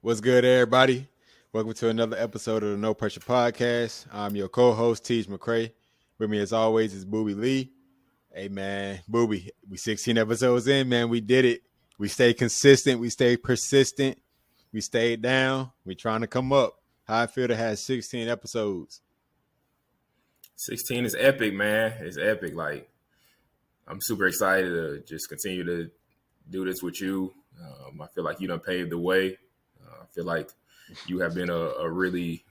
What's good, everybody? Welcome to another episode of the No Pressure Podcast. I'm your co-host, Tej McCray. With me, as always, is Booby Lee. Hey, man, Booby, we 16 episodes in, man. We did it. We stayed consistent. We stayed persistent. We stayed down. We trying to come up. How I feel to have 16 episodes. 16 is epic, man. It's epic. Like, I'm super excited to just continue to do this with you. I feel like you done paved the way. I feel like you have been a really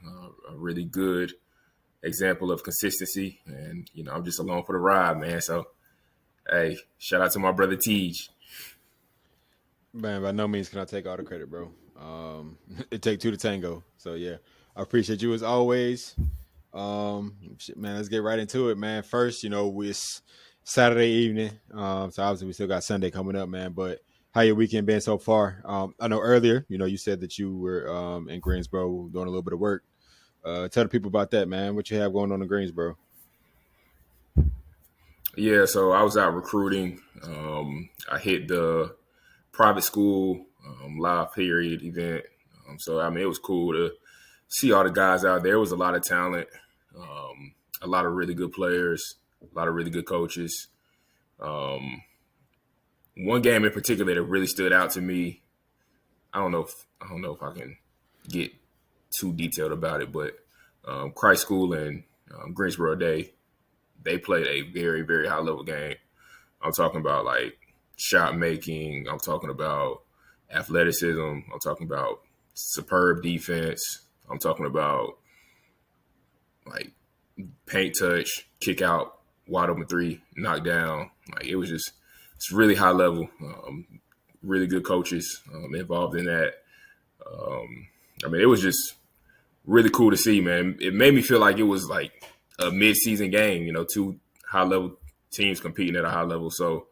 good example of consistency. And, I'm just along for the ride, man. So, hey, shout out to my brother Tej. Man, by no means can I take all the credit, bro. It take two to tango. So, yeah, I appreciate you as always. Man, let's get right into it, man. First, it's Saturday evening. So obviously we still got Sunday coming up, man. But how your weekend been so far? I know earlier, you said that you were in Greensboro doing a little bit of work. Tell the people about that, man. What you have going on in Greensboro? Yeah, so I was out recruiting. I hit the private school live period event. It was cool to see all the guys out there. There was a lot of talent, a lot of really good players, a lot of really good coaches. One game in particular that really stood out to me. I don't know if I can get too detailed about it, but Christ School and Greensboro Day, they played a very, very high level game. I'm talking about like shot making. I'm talking about athleticism. I'm talking about superb defense. I'm talking about like paint touch, kick out, wide open three, knock down. Like it's really high level. Really good coaches involved in that. It was just really cool to see, man. It made me feel like it was like a mid-season game, two high level teams competing at a high level. So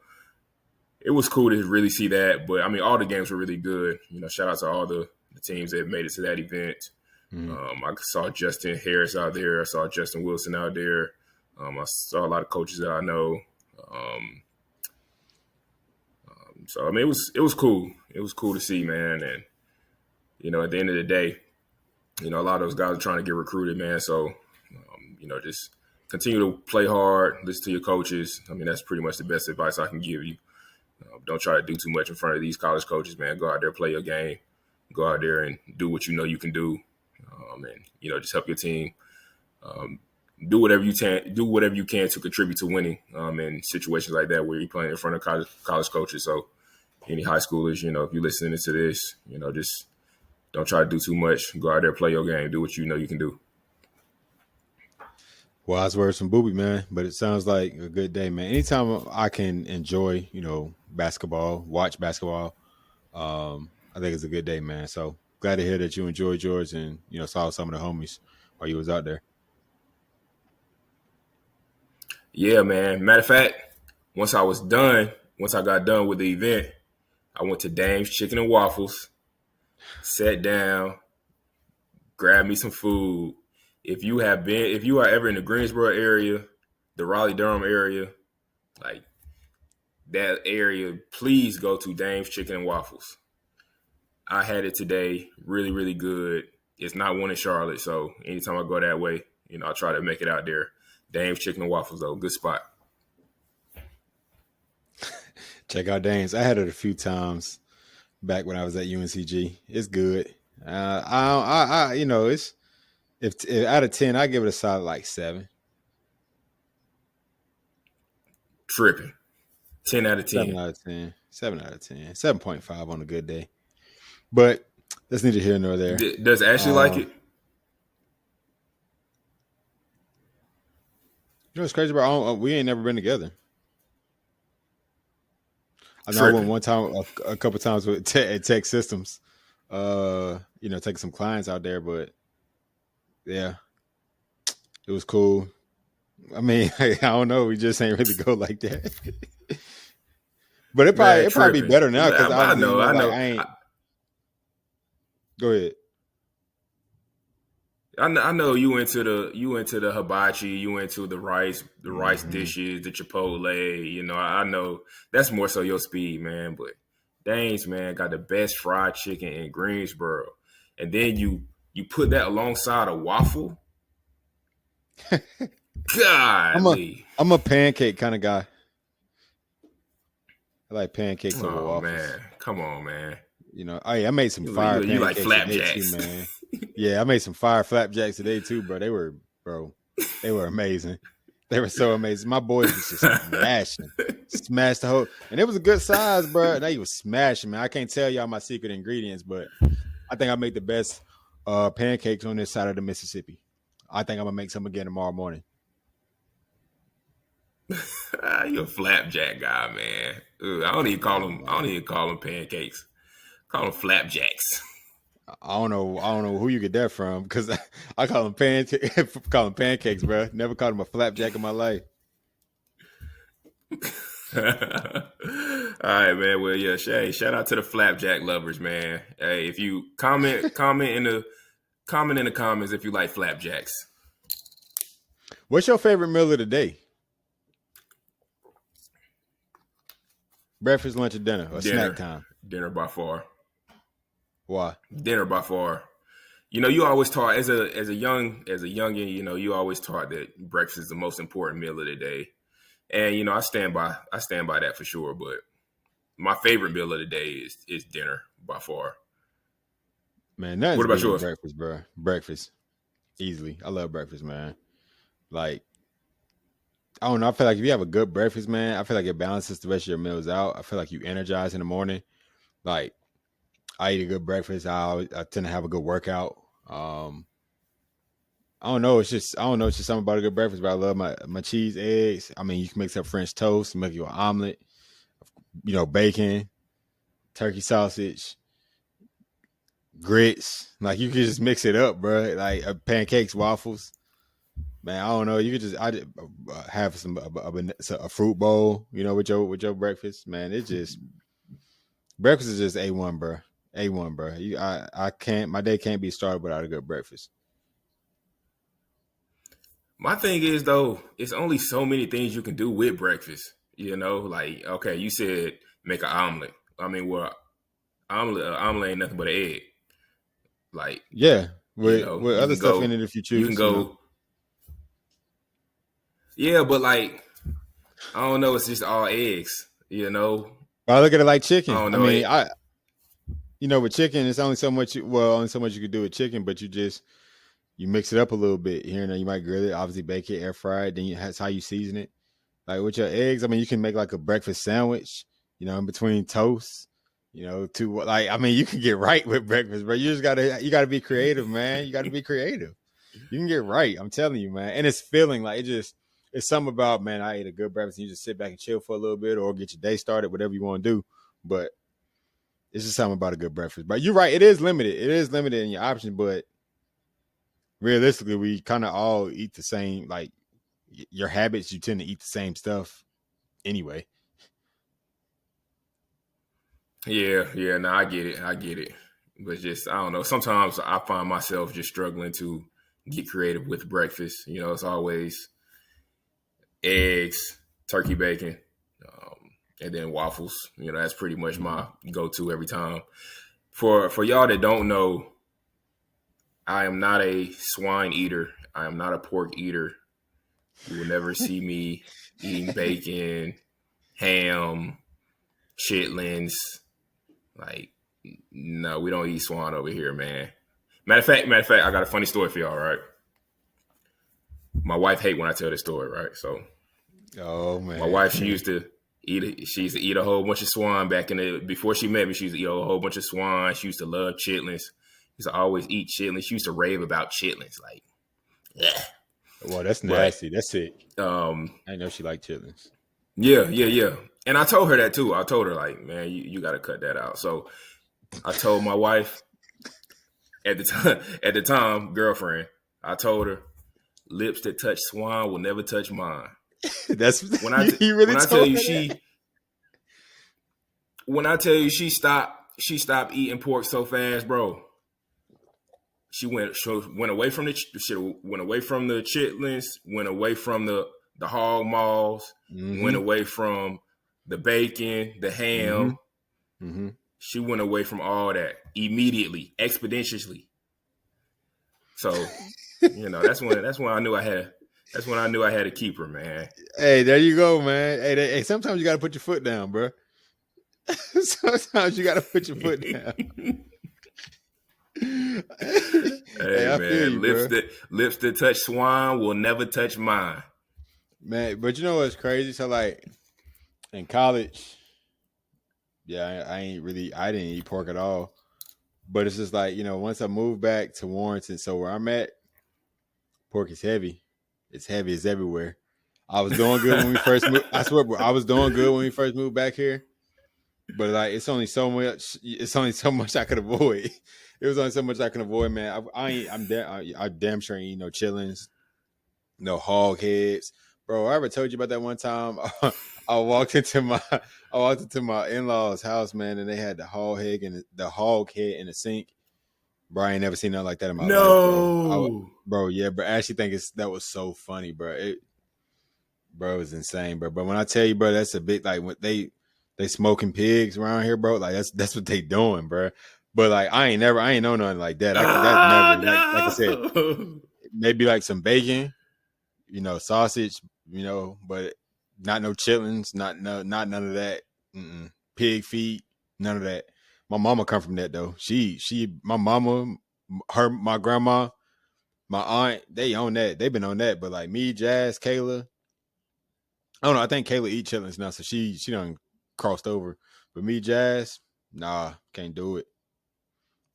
it was cool to really see that. But all the games were really good. Shout out to all the teams that made it to that event. I saw Justin Harris out there. I saw Justin Wilson out there. I saw a lot of coaches that I know. It was cool. It was cool to see, man. And at the end of the day, a lot of those guys are trying to get recruited, man. So just continue to play hard, listen to your coaches. That's pretty much the best advice I can give you. Don't try to do too much in front of these college coaches, man. Go out there, play your game. Go out there and do what you can do. Just help your team. Do whatever you can. Do whatever you can to contribute to winning. In situations like that where you're playing in front of college coaches. So, any high schoolers, if you're listening to this, just don't try to do too much. Go out there, play your game. Do what you can do. Wise words from Booby, man. But it sounds like a good day, man. Anytime I can enjoy, basketball, watch basketball, I think it's a good day, man. So glad to hear that you enjoyed yours and, saw some of the homies while you was out there. Yeah, man. Matter of fact, once I got done with the event, I went to Dame's Chicken and Waffles, sat down, grabbed me some food. If you are ever in the Greensboro area, the Raleigh-Durham area, like that area, please go to Dame's Chicken and Waffles. I had it today, really, really good. It's not one in Charlotte, so anytime I go that way, I try to make it out there. Dame's Chicken and Waffles, though, good spot. Check out Dame's. I had it a few times back when I was at UNCG. It's good. It's if out of 10, I give it a solid like 7. Tripping. 10 out of 10. 7 out of 10. 7 out of 10. 7.5 on a good day. But that's neither here nor there. Does Ashley like it? It's crazy, bro. We ain't never been together. I know I went one time, a couple times with Tech Systems, taking some clients out there, but yeah, it was cool. I don't know. We just ain't really go like that. But it probably be better now because I know. I ain't. Go ahead. I know you into the hibachi, you into the rice dishes, the Chipotle. I know that's more so your speed, man. But Danes, man, got the best fried chicken in Greensboro. and then you put that alongside a waffle. Golly. I'm a pancake kind of guy. I like pancakes over Oh waffles. man, come on, man. You know, I made some fire You like pancakes today too, flapjacks. man. Yeah, I made some fire flapjacks today too, bro. They were amazing. They were so amazing. My boys was just smashed the whole, and it was a good size, bro. They was smashing, man. I can't tell y'all my secret ingredients, but I think I make the best pancakes on this side of the Mississippi. I think I'm gonna make some again tomorrow morning. You're a flapjack guy, man. Ugh, I don't even call them pancakes. Call them flapjacks. I don't know who you get that from because I call them pancakes, bro. Never called them a flapjack in my life. All right, man. Well, yeah, Shay, shout out to the flapjack lovers, man. Hey, if you comment in the comments if you like flapjacks. What's your favorite meal of the day? Breakfast, lunch, or dinner, or snack time? Dinner by far. Why? Dinner by far. You know, you always taught as a youngin, you know, you always taught that breakfast is the most important meal of the day. And you know, I stand by that for sure. But my favorite meal of the day is dinner by far. Man, nothing's what about better than yours? Breakfast, bro. Breakfast, easily. I love breakfast, man. Like, I don't know. I feel like if you have a good breakfast, man, I feel like it balances the rest of your meals out. I feel like you energize in the morning. Like, I eat a good breakfast. I tend to have a good workout. I don't know. It's just something about a good breakfast. But I love my cheese, eggs. I mean, you can mix up French toast, make you an omelet. You know, bacon, turkey sausage, grits. Like you can just mix it up, bro. Like pancakes, waffles. Man, I don't know. You could just have a fruit bowl. You know, with your breakfast. Man, it's just breakfast is just A1, bro. A1, bro. I can't. My day can't be started without a good breakfast. My thing is though, it's only so many things you can do with breakfast. You know, like okay, you said make an omelet. I mean, well, omelet ain't nothing but an egg. Like Yeah, you with know, other stuff in it if you you can choose. go. You know? Yeah, but like I don't know, it's just all eggs. You know, But I look at it like I chicken. don't I know. mean, with chicken, it's only so much. Well, only so much you can do with chicken, but you mix it up a little bit here and there. You might grill it, obviously bake it, air fry it. Then that's how you season it. Like with your eggs, I mean, you can make like a breakfast sandwich. You know, in between toast. You know, you can get right with breakfast, bro. You gotta be creative, man. You gotta be creative. You can get right. I'm telling you, man. And it's feeling like it's something about, man, I ate a good breakfast and you just sit back and chill for a little bit or get your day started, whatever you want to do. But it's just something about a good breakfast. But you're right. It is limited. It is limited in your options, but realistically, we kind of all eat the same, like your habits, you tend to eat the same stuff anyway. Yeah. No, I get it. But just I don't know. Sometimes I find myself just struggling to get creative with breakfast. You know, it's always eggs, turkey bacon, and then waffles. You know, that's pretty much my go-to every time. For y'all that don't know, I am not a swine eater. I am not a pork eater. You will never see me eating bacon, ham, chitlins. Like, no, we don't eat swine over here, man. Matter of fact, I got a funny story for y'all, right? My wife hates when I tell this story, right? So, Oh man, my wife, she used to eat a whole bunch of swine before she met me. She used to eat a whole bunch of swine. She used to love chitlins. She used to always eat chitlins. She used to rave about chitlins, like, yeah. Well, that's But nasty. That's sick. I know she liked chitlins. Yeah. And I told her that too. I told her like, man, you got to cut that out. So I told my wife at the time, girlfriend, I told her, lips that touch swine will never touch mine. That's You really when I told tell you her that? when I tell you she stopped eating pork so fast, bro. She went away from the chitlins, went away from the hog maws, went away from the bacon, the ham. Mm-hmm. She went away from all that immediately, exponentially. So, that's when I knew I had a keeper, man. Hey, there you go, man. Hey, sometimes you got to put your foot down, bro. Sometimes you got to put your foot down. Hey, Hey I feel man, you, bro. lips that touch Swine will never touch mine. Man, but you know what's crazy? So like in college, yeah, I didn't eat pork at all. But it's just like, once I moved back to Warrenton, so where I'm at, pork is heavy. It's heavy. It's everywhere. I was doing good when we first moved. I swear, bro, I was doing good when we first moved back here. But like, it's only so much. It's only so much I could avoid. It was only so much I can avoid, man. I damn sure ain't eat no chillings, no hog heads, bro. I ever told you about that one time? I walked into my in laws' house, man, and they had the hog head in the sink. Bro, I ain't never seen nothing like that in my life, bro. No. Bro, yeah, but I actually think that was so funny, bro. Bro, it was insane, bro. But when I tell you, bro, that's a big like when they smoking pigs around here, bro. Like that's what they doing, bro. But like I ain't know nothing like that. That never like I said, No. maybe like some bacon, sausage, but not no chitlins, not none of that. Pig feet, none of that. My mama come from that though. My mama, my grandma, my aunt, they own that. They've been on that. But like me, Jazz, Kayla, I don't know. I think Kayla eat chitlins now, so she done crossed over. But me, Jazz, nah, can't do it.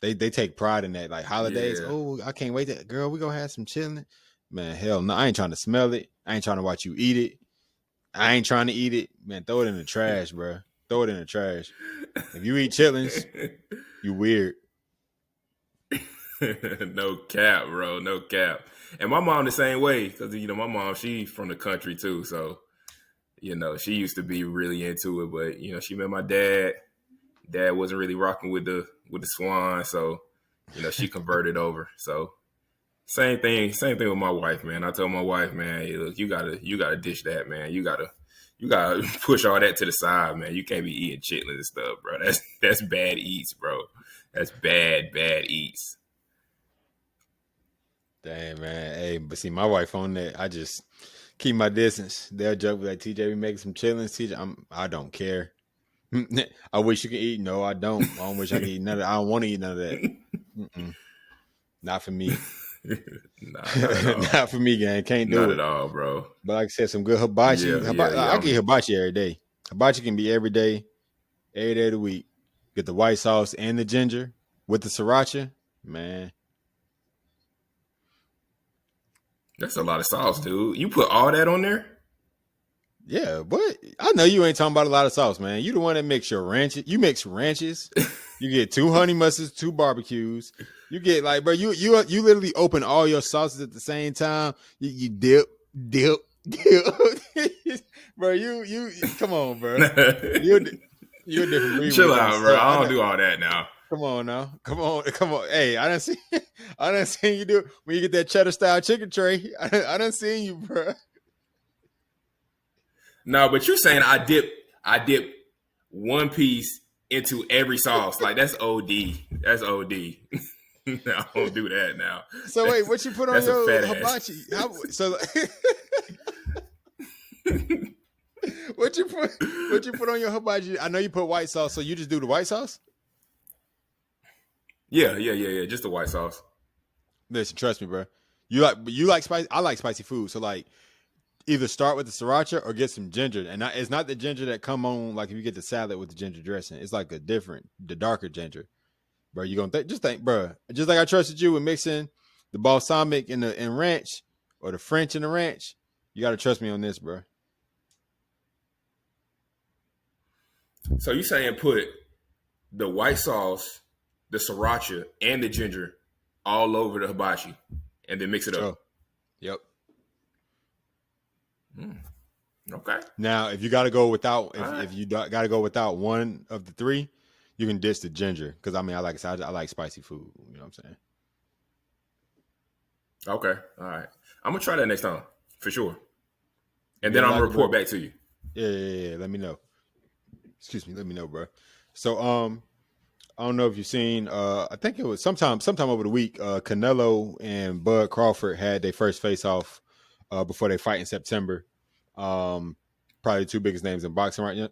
They take pride in that. Like holidays, Yeah. oh, I can't wait. That girl, we gonna have some chillin'. Man, hell no, I ain't trying to smell it. I ain't trying to watch you eat it. I ain't trying to eat it. Man, throw it in the trash, bro. Throw it in the trash. If you eat chitlins, you weird. No cap, bro. No cap. And my mom the same way because my mom she from the country too, so she used to be really into it. But she met my dad. Dad wasn't really rocking with the Swine, so she converted over. So same thing with my wife, man. I told my wife, man, hey, look, you gotta dish that, man. You gotta push all that to the side, man. You can't be eating chitlins and stuff, bro. That's bad eats, bro. That's bad eats. Damn, man. Hey, but see, my wife on that. I just keep my distance. They'll joke like, TJ, we making some chillings. TJ, I don't care. I wish you could eat. No, I don't. I don't wish I could eat none of that. I don't want to eat none of that. Not for me. Nah, not at all. Not for me, gang. Can't do Not it. at all, bro. But like I said, some good hibachi. Yeah. I get hibachi every day. Hibachi can be every day of the week. Get the white sauce and the ginger with the sriracha. Man. That's a lot of sauce, dude. You put all that on there? Yeah, what? I know you ain't talking about a lot of sauce, man. You the one that makes your ranches. You mix ranches. You get 2 honey mustards, 2 barbecues. You get like, bro, you literally open all your sauces at the same time. You dip, bro. You come on, bro. You're a different breed when Chill it comes out, to bro. sauce. I don't do all that now. Come on now, come on. Hey, I done seen you do it when you get that cheddar style chicken tray. I done seen you, bro. No, but you're saying I dip one piece into every sauce. Like that's OD. That's OD. No, I don't do that now. So wait, what you put on That's a your fat hibachi? ass. What you put on your hibachi? I know you put white sauce, so you just do the white sauce? Yeah. Just the white sauce. Listen, trust me, bro. You like spicy. I like spicy food, so like either start with the sriracha or get some ginger. And it's not the ginger that come on like if you get the salad with the ginger dressing. It's like the darker ginger, bro. You gonna just think, bro. Just like I trusted you with mixing the balsamic and ranch or the French and the ranch. You gotta trust me on this, bro. So you saying put the white sauce, the sriracha, and the ginger all over the hibachi, and then mix it up. Sure. Yep. Okay. Now, if you got to go without, Right. if you got to go without one of the 3, you can ditch the ginger because I like spicy food. You know what I'm saying? Okay. All right. I'm gonna try that next time for sure, and Yeah, then I'm like, gonna report back to you. Yeah. Let me know. Excuse me. Let me know, bro. So, don't know if you've seen. I think it was sometime over the week. Canelo and Bud Crawford had their first face off before they fight in September. Um, Probably the two biggest names in boxing right now.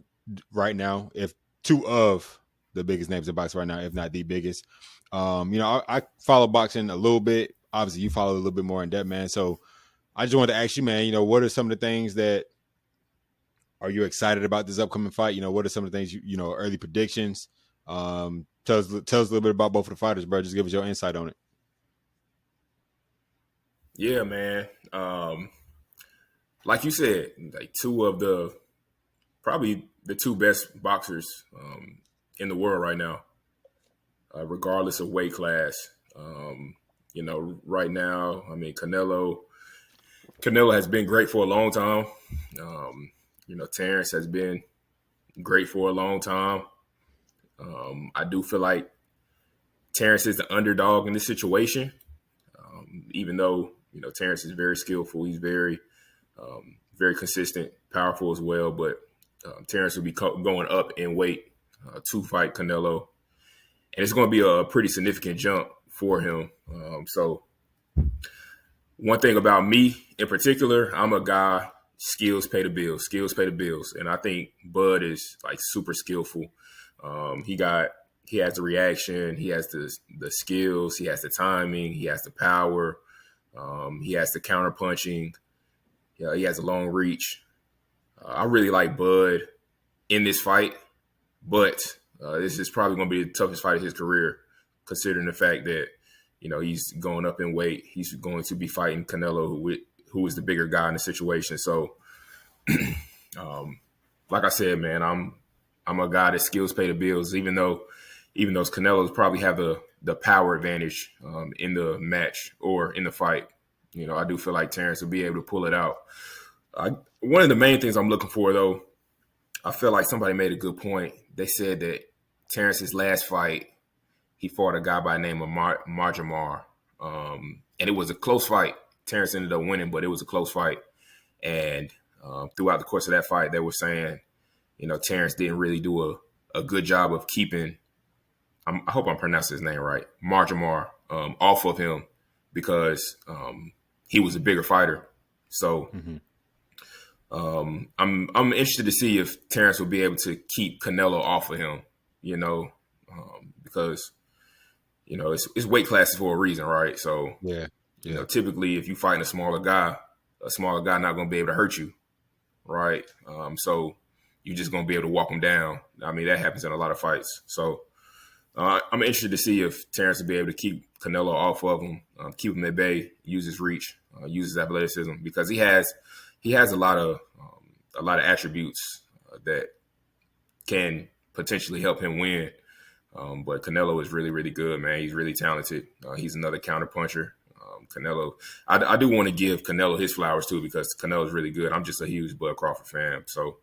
Right now, if two of the biggest names in boxing right now, if not the biggest. I follow boxing a little bit. Obviously, you follow a little bit more in depth, man. So I just wanted to ask you, man. What are some of the things that are you excited about this upcoming fight? What are some of the things early predictions? Tell us a little bit about both of the fighters, bro. Just give us your insight on it. Yeah, man. Like you said, like two of the probably the two best boxers in the world right now, regardless of weight class. Right now, I mean, Canelo has been great for a long time. Terrance has been great for a long time. I do feel like Terrance is the underdog in this situation, even though Terrance is very skillful. He's very consistent, powerful as well. But Terrance will be going up in weight to fight Canelo, and it's going to be a pretty significant jump for him. So one thing about me in particular, I'm a guy, skills pay the bills. Skills pay the bills. And I think Bud is like super skillful. He has the reaction, he has the skills, he has the timing, he has the power, he has the counter punching, he has a long reach. I really like Bud in this fight, but this is probably going to be the toughest fight of his career, considering the fact that he's going up in weight. He's going to be fighting Canelo, who is the bigger guy in the situation. So, like I said, man, I'm a guy that skills pay the bills. Even though Canelo's probably have the power advantage in the match or in the fight, I do feel like Terrance will be able to pull it out. One of the main things I'm looking for, though, I feel like somebody made a good point. They said that Terrance's last fight, he fought a guy by the name of Marjamar. And it was a close fight. Terrance ended up winning, but it was a close fight. And throughout the course of that fight, they were saying, Terrance didn't really do a good job of keeping, I hope I'm pronouncing his name right, Marjamar off of him because he was a bigger fighter. So I'm interested to see if Terrance will be able to keep Canelo off of him, because it's weight classes for a reason, right? So Yeah. typically if you fighting a smaller guy not going to be able to hurt you, right? So you're just going to be able to walk him down. I mean, that happens in a lot of fights. So I'm interested to see if Terrance will be able to keep Canelo off of him, keep him at bay, use his reach, use his athleticism, because he has a lot of attributes that can potentially help him win. But Canelo is really, really good, man. He's really talented. He's another counter puncher. Canelo, I do want to give Canelo his flowers too, because Canelo is really good. I'm just a huge Bud Crawford fan. So,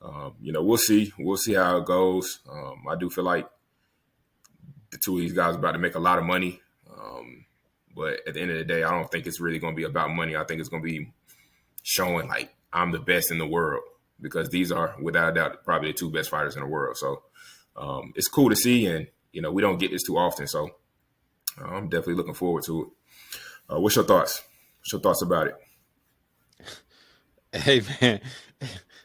we'll see. We'll see how it goes. I do feel like the two of these guys are about to make a lot of money. But at the end of the day, I don't think it's really going to be about money. I think it's going to be showing like I'm the best in the world, because these are without a doubt probably the two best fighters in the world. So it's cool to see, and we don't get this too often. So I'm definitely looking forward to it. What's your thoughts? What's your thoughts about it? Hey, man,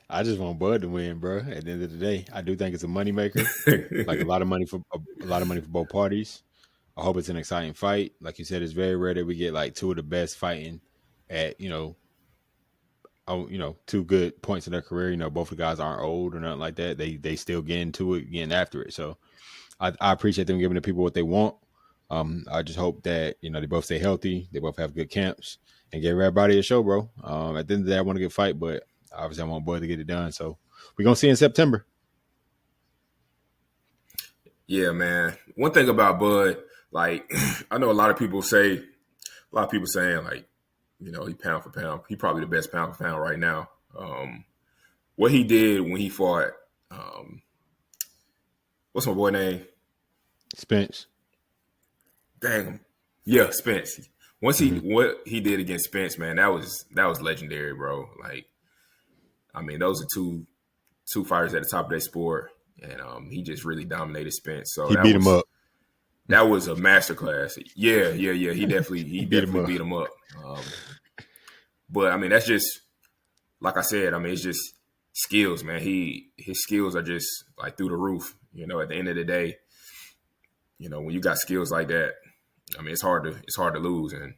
I just want Bud to win, bro. At the end of the day, I do think it's a moneymaker. Like a lot of money for both parties. I hope it's an exciting fight. Like you said, it's very rare that we get like two of the best fighting at two good points in their career. Both the guys aren't old or nothing like that. They still get into it, getting after it. So I appreciate them giving the people what they want. I just hope that they both stay healthy, they both have good camps, and give everybody a show, bro. At the end of the day, I want a good fight, but obviously I want Bud to get it done. So we're gonna see in September. Yeah, man. One thing about Bud, like I know a lot of people saying like, he pound for pound, he probably the best pound for pound right now. What he did when he fought, what's my boy name? Spence. Dang. Yeah, Spence. What he did against Spence, man, that was legendary, bro. Like, I mean, those are two fighters at the top of their sport. and he just really dominated Spence. So He beat him up. that was a masterclass. Yeah. He definitely Beat him up. beat him up. But I mean, that's just like I said. I mean, it's just skills, man. His skills are just like through the roof. At the end of the day, when you got skills like that, I mean, it's hard to lose. And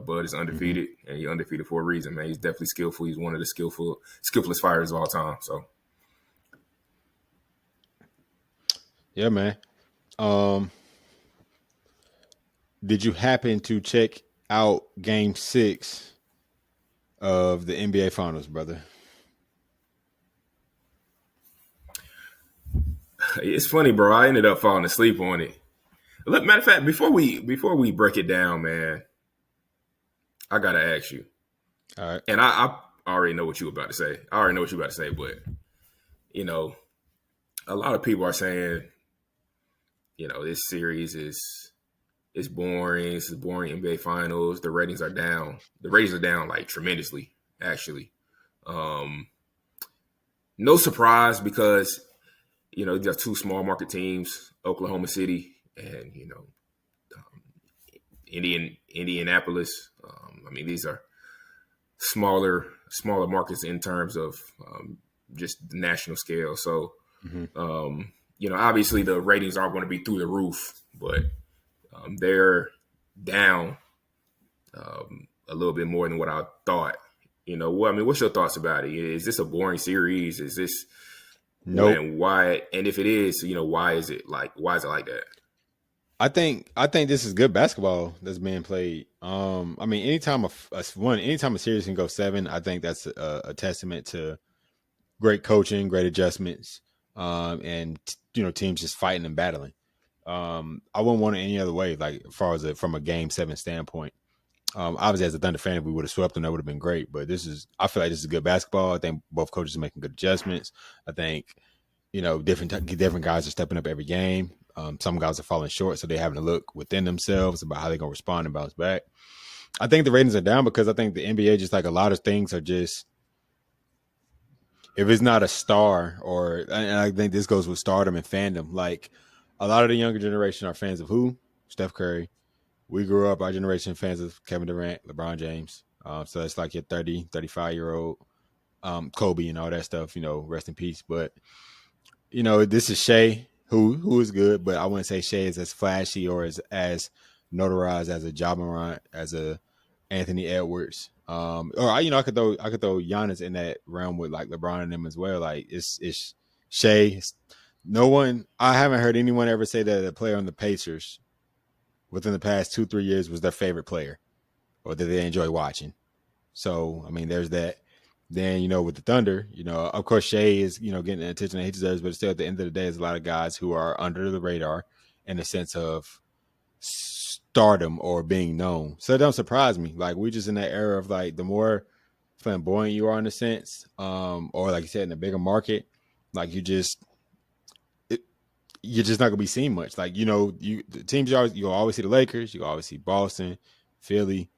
Bud is undefeated, and he's undefeated for a reason, man. He's definitely skillful. He's one of the skillfulest fighters of all time. So, yeah, man. Did you happen to check out Game 6 of the NBA Finals, brother? it's funny, bro. I ended up falling asleep on it. Look, matter of fact, before we break it down, man, I gotta ask you. All right. And I already know what you were about to say. But a lot of people are saying, this series is boring. It's boring NBA Finals. The ratings are down. The ratings are down like tremendously, actually. No surprise because these are two small market teams, Oklahoma City and Indianapolis. I mean, these are smaller markets in terms of just the national scale. So, obviously the ratings aren't going to be through the roof, but they're down a little bit more than what I thought. What's your thoughts about it? Is this a boring series? Is this nope? And why? And if it is, why is it like that? I think this is good basketball that's being played. I mean, anytime anytime a series can go 7, I think that's a testament to great coaching, great adjustments, and teams just fighting and battling. I wouldn't want it any other way. Like as far as from a Game 7 standpoint, obviously as a Thunder fan, if we would have swept them, that would have been great. But I feel like this is good basketball. I think both coaches are making good adjustments. I think different guys are stepping up every game. Some guys are falling short, so they're having to look within themselves about how they're going to respond and bounce back. I think the ratings are down because I think the NBA, just like a lot of things, are just, if it's not a star, and I think this goes with stardom and fandom, like a lot of the younger generation are fans of who? Steph Curry. We grew up, our generation, fans of Kevin Durant, LeBron James. So it's like your 30, 35-year-old Kobe and all that stuff, rest in peace. But, this is Shea, who is good, but I wouldn't say Shea is as flashy or as notarized as a Ja Morant, as a Anthony Edwards. Or I could throw Giannis in that realm with like LeBron and them as well. Like it's Shea. I haven't heard anyone ever say that a player on the Pacers within the past 2-3 years was their favorite player or that they enjoy watching. So I mean, there's that. Then, with the Thunder, of course, Shea is, getting the attention that he deserves, but still at the end of the day, there's a lot of guys who are under the radar in the sense of stardom or being known. So it don't surprise me. Like, we're just in that era of like, the more flamboyant you are in a sense, or like you said, in a bigger market, like you're just not gonna be seen much. Like, the teams you'll always see the Lakers, you'll always see Boston, Philly,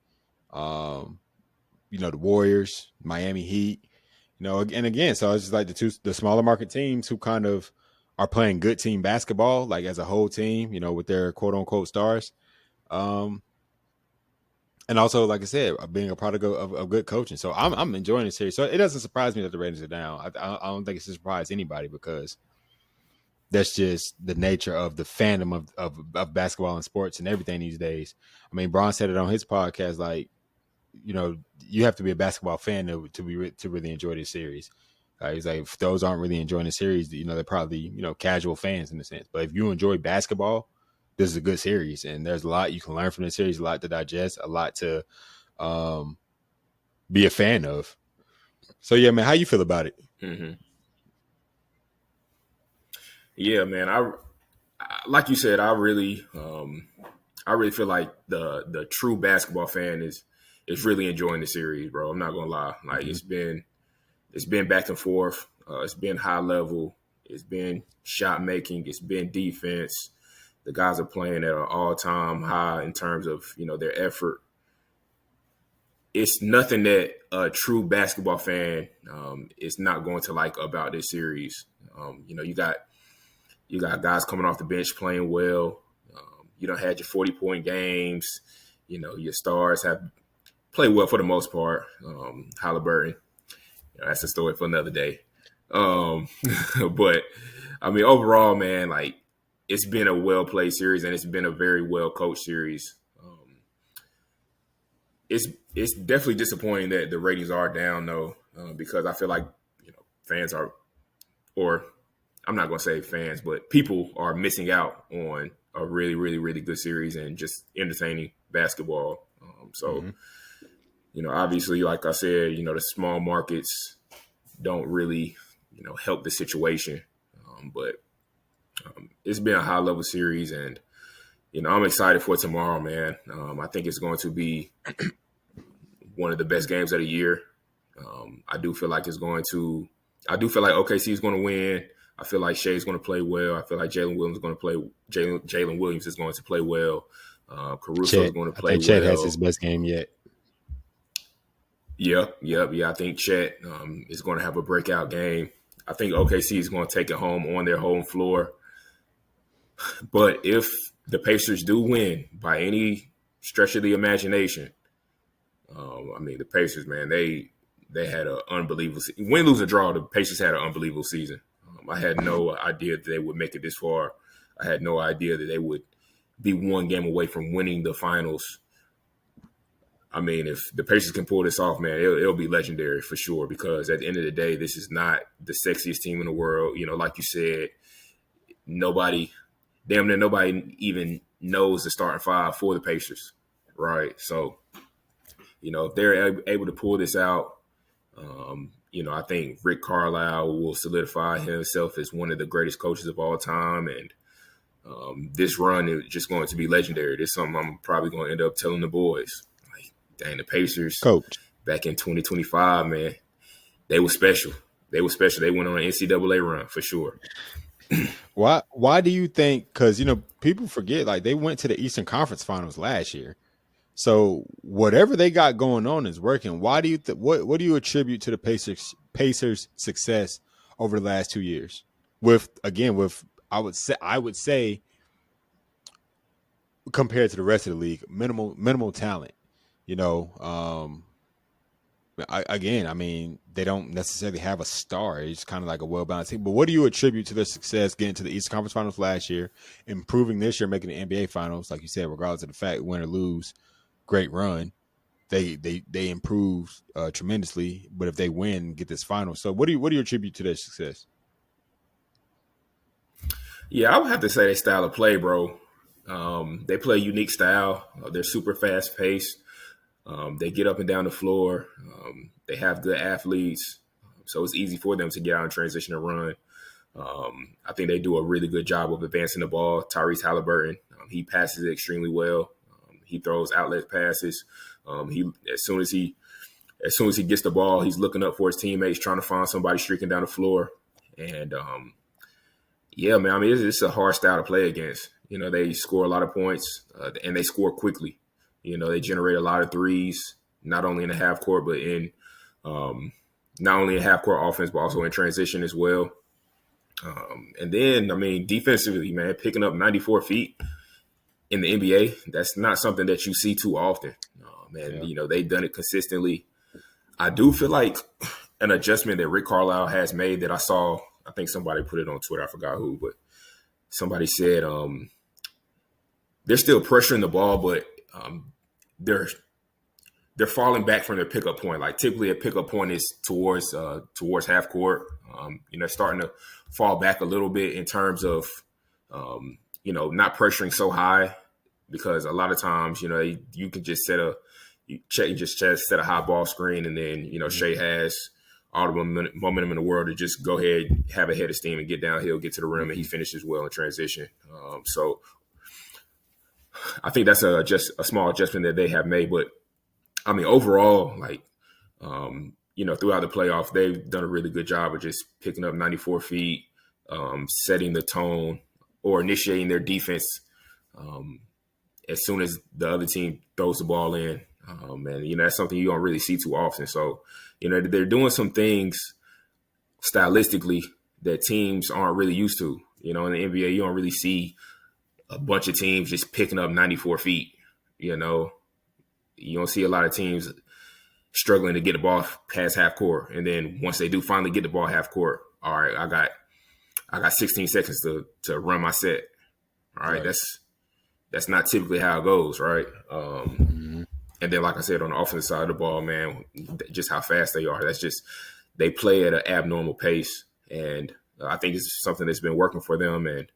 the Warriors, Miami Heat, and again, so it's just like the smaller market teams who kind of are playing good team basketball, like as a whole team, with their quote unquote stars. And also, like I said, being a product of good coaching. So I'm enjoying the series. So it doesn't surprise me that the ratings are down. I don't think it's a surprise to anybody because that's just the nature of the fandom of basketball and sports and everything these days. I mean, Bron said it on his podcast, like, you have to be a basketball fan to really enjoy this series. He's like, if those aren't really enjoying the series, they're probably, casual fans in a sense. But if you enjoy basketball, this is a good series. And there's a lot you can learn from the series, a lot to digest, a lot to be a fan of. So, yeah, man, how you feel about it? Mm-hmm. Yeah, man. I like you said, I really feel like the true basketball fan is really enjoying the series, bro. I'm not gonna lie. Like it's been back and forth. It's been high level. It's been shot making. It's been defense. The guys are playing at an all time high in terms of their effort. It's nothing that a true basketball fan is not going to like about this series. You got You got guys coming off the bench playing well. You don't had your 40-point games. Your stars have played well for the most part. Halliburton, that's a story for another day. But I mean, overall, man, like it's been a well-played series and it's been a very well-coached series. It's definitely disappointing that the ratings are down though, because I feel like fans are, or I'm not going to say fans, but people are missing out on a really, really, really good series and just entertaining basketball. Obviously, like I said, the small markets don't really, help the situation. But it's been a high level series, and I'm excited for tomorrow, man. I think it's going to be one of the best games of the year. I do feel like OKC is going to win. I feel like Shea's going to play well. I feel like Jalen Williams is going to play. Jalen Williams is going to play well. Caruso is going to play well. I think Chet has his best game yet. Yeah. I think Chet is going to have a breakout game. I think OKC is going to take it home on their home floor. But if the Pacers do win by any stretch of the imagination, the Pacers, man, they had an unbelievable – win, lose, or draw, the Pacers had an unbelievable season. I had no idea that they would make it this far. I had no idea that they would be one game away from winning the finals. I mean, if the Pacers can pull this off, man, it'll be legendary for sure, because at the end of the day, this is not the sexiest team in the world. Like you said, damn near nobody even knows the starting five for the Pacers, right? So, if they're able to pull this out, I think Rick Carlisle will solidify himself as one of the greatest coaches of all time. And this run is just going to be legendary. This is something I'm probably going to end up telling the boys. Like, dang, the Pacers, coach, back in 2025, man, they were special. They went on an NCAA run for sure. Why do you think? Because, people forget, like, they went to the Eastern Conference Finals last year. So whatever they got going on is working. Why do you what do you attribute to the Pacers success over the last 2 years? With I would say compared to the rest of the league, minimal talent. They don't necessarily have a star. It's kind of like a well-balanced team. But what do you attribute to their success getting to the Eastern Conference Finals last year, improving this year, making the NBA Finals, like you said, regardless of the fact, win or lose, great run. They improve tremendously. But if they win, get this final. So what do you attribute to their success? Yeah, I would have to say their style of play, bro. They play a unique style. They're super fast paced. They get up and down the floor. They have good athletes, so it's easy for them to get out and transition and run. I think they do a really good job of advancing the ball. Tyrese Halliburton, he passes it extremely well. He throws outlet passes. As soon as he gets the ball, he's looking up for his teammates, trying to find somebody streaking down the floor. And yeah, man, it's a hard style to play against. They score a lot of points, and they score quickly. They generate a lot of threes, not only in the half court, but in not only in half court offense, but also in transition as well. And then, defensively, man, picking up 94 feet in the NBA, that's not something that you see too often. Yeah. They've done it consistently. I do feel like an adjustment that Rick Carlisle has made that I saw, I think somebody put it on Twitter, I forgot who, but somebody said they're still pressuring the ball, but they're falling back from their pickup point. Like typically a pickup point is towards half court. Starting to fall back a little bit in terms of not pressuring so high, because a lot of times you can just set a high ball screen, and then Shea has all the momentum in the world to just go ahead, have a head of steam and get downhill, get to the rim, and he finishes well in transition. So I think that's a small adjustment that they have made. But overall, throughout the playoff, they've done a really good job of just picking up 94 feet, setting the tone or initiating their defense as soon as the other team throws the ball in. And that's something you don't really see too often. So, they're doing some things stylistically that teams aren't really used to. You know, in the NBA, you don't really see a bunch of teams just picking up 94 feet. You know, you don't see a lot of teams struggling to get the ball past half court, and then once they do finally get the ball half court, all right, I got 16 seconds to run my set. All right, that's not typically how it goes, right? And then, like I said, on the offensive side of the ball, man, just how fast they are. That's just they play at an abnormal pace, and I think it's something that's been working for them, and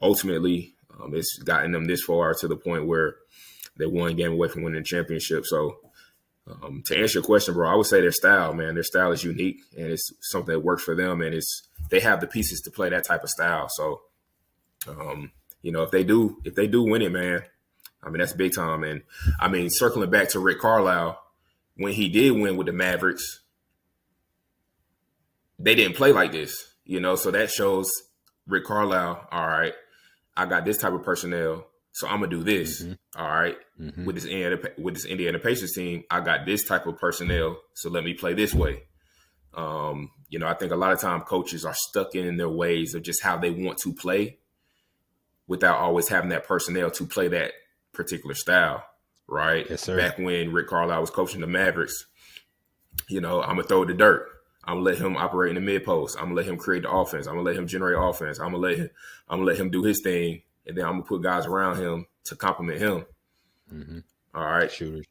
ultimately, it's gotten them this far to the point where they one game away from winning the championship. So, to answer your question, bro, I would say their style, man, their style is unique, and it's something that works for them, and they have the pieces to play that type of style. So, you know, if they do win it, man, I mean, that's big time. And I mean, circling back to Rick Carlisle, when he did win with the Mavericks, they didn't play like this, you know, so that shows Rick Carlisle, all right, I got this type of personnel, so I'm gonna do this. All right. With this Indiana Pacers team, I got this type of personnel, so let me play this way. You know, I think a lot of time coaches are stuck in their ways of just how they want to play without always having that personnel to play that particular style, right? Yes, sir. Back when Rick Carlisle was coaching the Mavericks, you know, I'm gonna throw the dirt. I'm gonna let him operate in the mid post. I'm gonna let him create the offense. I'm gonna let him generate offense. I'm gonna let him do his thing, and then I'm gonna put guys around him to complement him. All right. Shooters.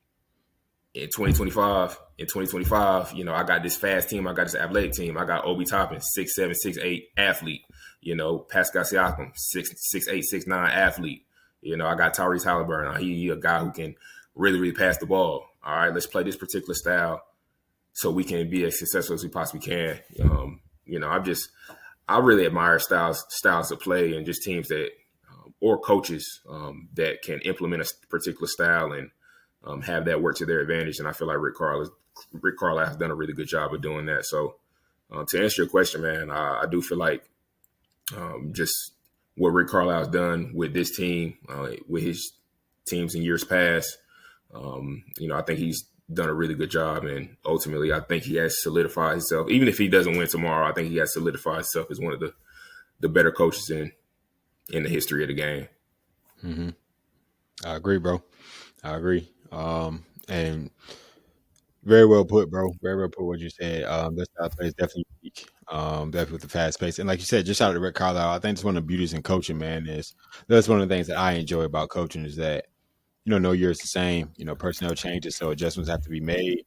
In 2025, you know, I got this fast team. I got this athletic team. I got Obi Toppin, 6'7", 6'8" athlete. You know, Pascal Siakam, 6'8", 6'9" athlete. You know, I got Tyrese Halliburton. He a guy who can really, really pass the ball. All right, let's play this particular style so we can be as successful as we possibly can. You know, I really admire styles of play and just teams that or coaches that can implement a particular style and have that work to their advantage. And I feel like Rick Carlisle has done a really good job of doing that. So to answer your question, man, I do feel like just what Rick Carlisle has done with this team, with his teams in years past, you know, I think he's done a really good job. And ultimately, I think he has solidified himself. Even if he doesn't win tomorrow, I think he has solidified himself as one of the better coaches in the history of the game. I agree, bro. I agree. And very well put, bro. Very well put what you said. That style of play is definitely unique. Definitely with the fast pace. And like you said, just shout out to Rick Carlisle. I think it's one of the beauties in coaching, man, that's one of the things that I enjoy about coaching is that, you know, no year is the same. You know, personnel changes, so adjustments have to be made.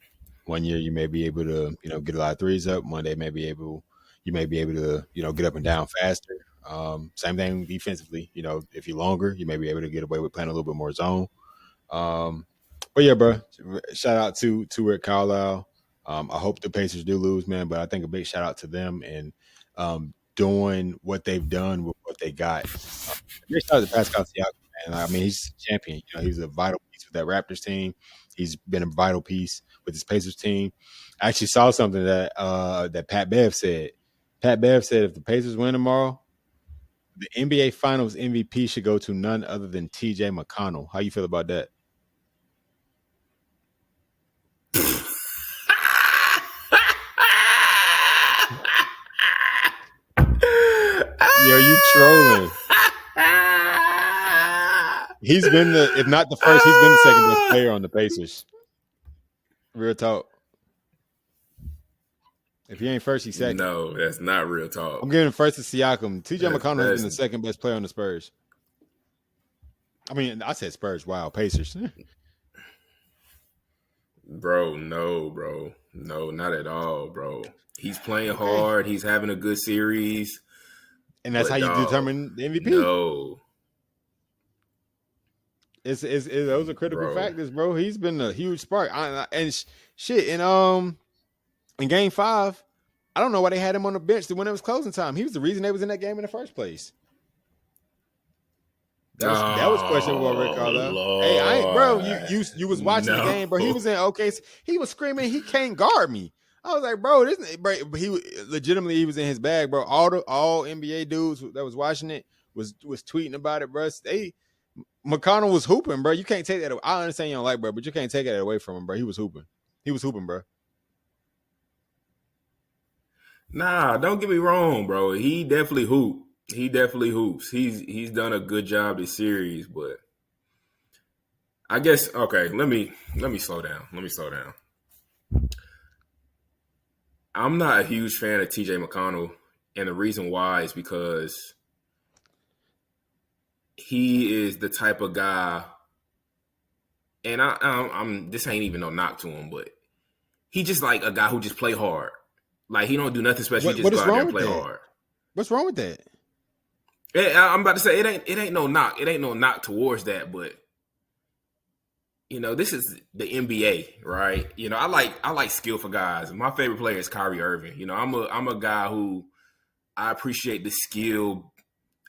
One year you may be able to, you know, get a lot of threes up. One day you may be able to, you know, get up and down faster. Same thing defensively. You know, if you're longer, you may be able to get away with playing a little bit more zone. But yeah, bro, shout out to Rick Carlisle. I hope the Pacers do lose, man, but I think a big shout out to them and doing what they've done with what they got. Big shout out to Pascal Siakam, man. I mean, he's a champion. You know, he's a vital piece with that Raptors team. He's been a vital piece with his Pacers team. I actually saw something that that Pat Bev said. Pat Bev said if the Pacers win tomorrow, the NBA Finals MVP should go to none other than T.J. McConnell. How you feel about that? Yo, you trolling. He's been if not the first, he's been the second best player on the Pacers. Real talk. If he ain't first, he's second. No, that's not real talk. I'm giving first to Siakam. T.J. McConnell has been the second best player on the Spurs. I mean, I said Spurs. Wow, Pacers. Bro, no, not at all, bro. He's playing hard. He's having a good series. And that's how you determine the MVP. No. Those are critical factors, bro. He's been a huge spark. Shit, in Game 5, I don't know why they had him on the bench when it was closing time. He was the reason they was in that game in the first place. That was questionable about Rick Carlisle. Lord. Hey, bro, you was watching the game, bro. He was in OKC. He was screaming, he can't guard me. I was like, bro, he legitimately he was in his bag, bro. All NBA dudes that was watching it was tweeting about it, bro. McConnell was hooping, bro. You can't take that away. I understand you don't like, bro, but you can't take that away from him, bro. He was hooping. He was hooping, bro. Nah, don't get me wrong, bro. He definitely hooped. He definitely hoops. He's done a good job this series, but I guess okay. Let me slow down. Let me slow down. I'm not a huge fan of T.J. McConnell, and the reason why is because he is the type of guy, and I'm this ain't even no knock to him, but he just like a guy who just play hard. Like he don't do nothing special. He just What go is out there wrong and with play that? hard. What's wrong with that? I'm about to say it ain't no knock. It ain't no knock towards that, but this is the NBA, right? I like skillful guys. My favorite player is Kyrie Irving. I'm a guy who I appreciate the skill.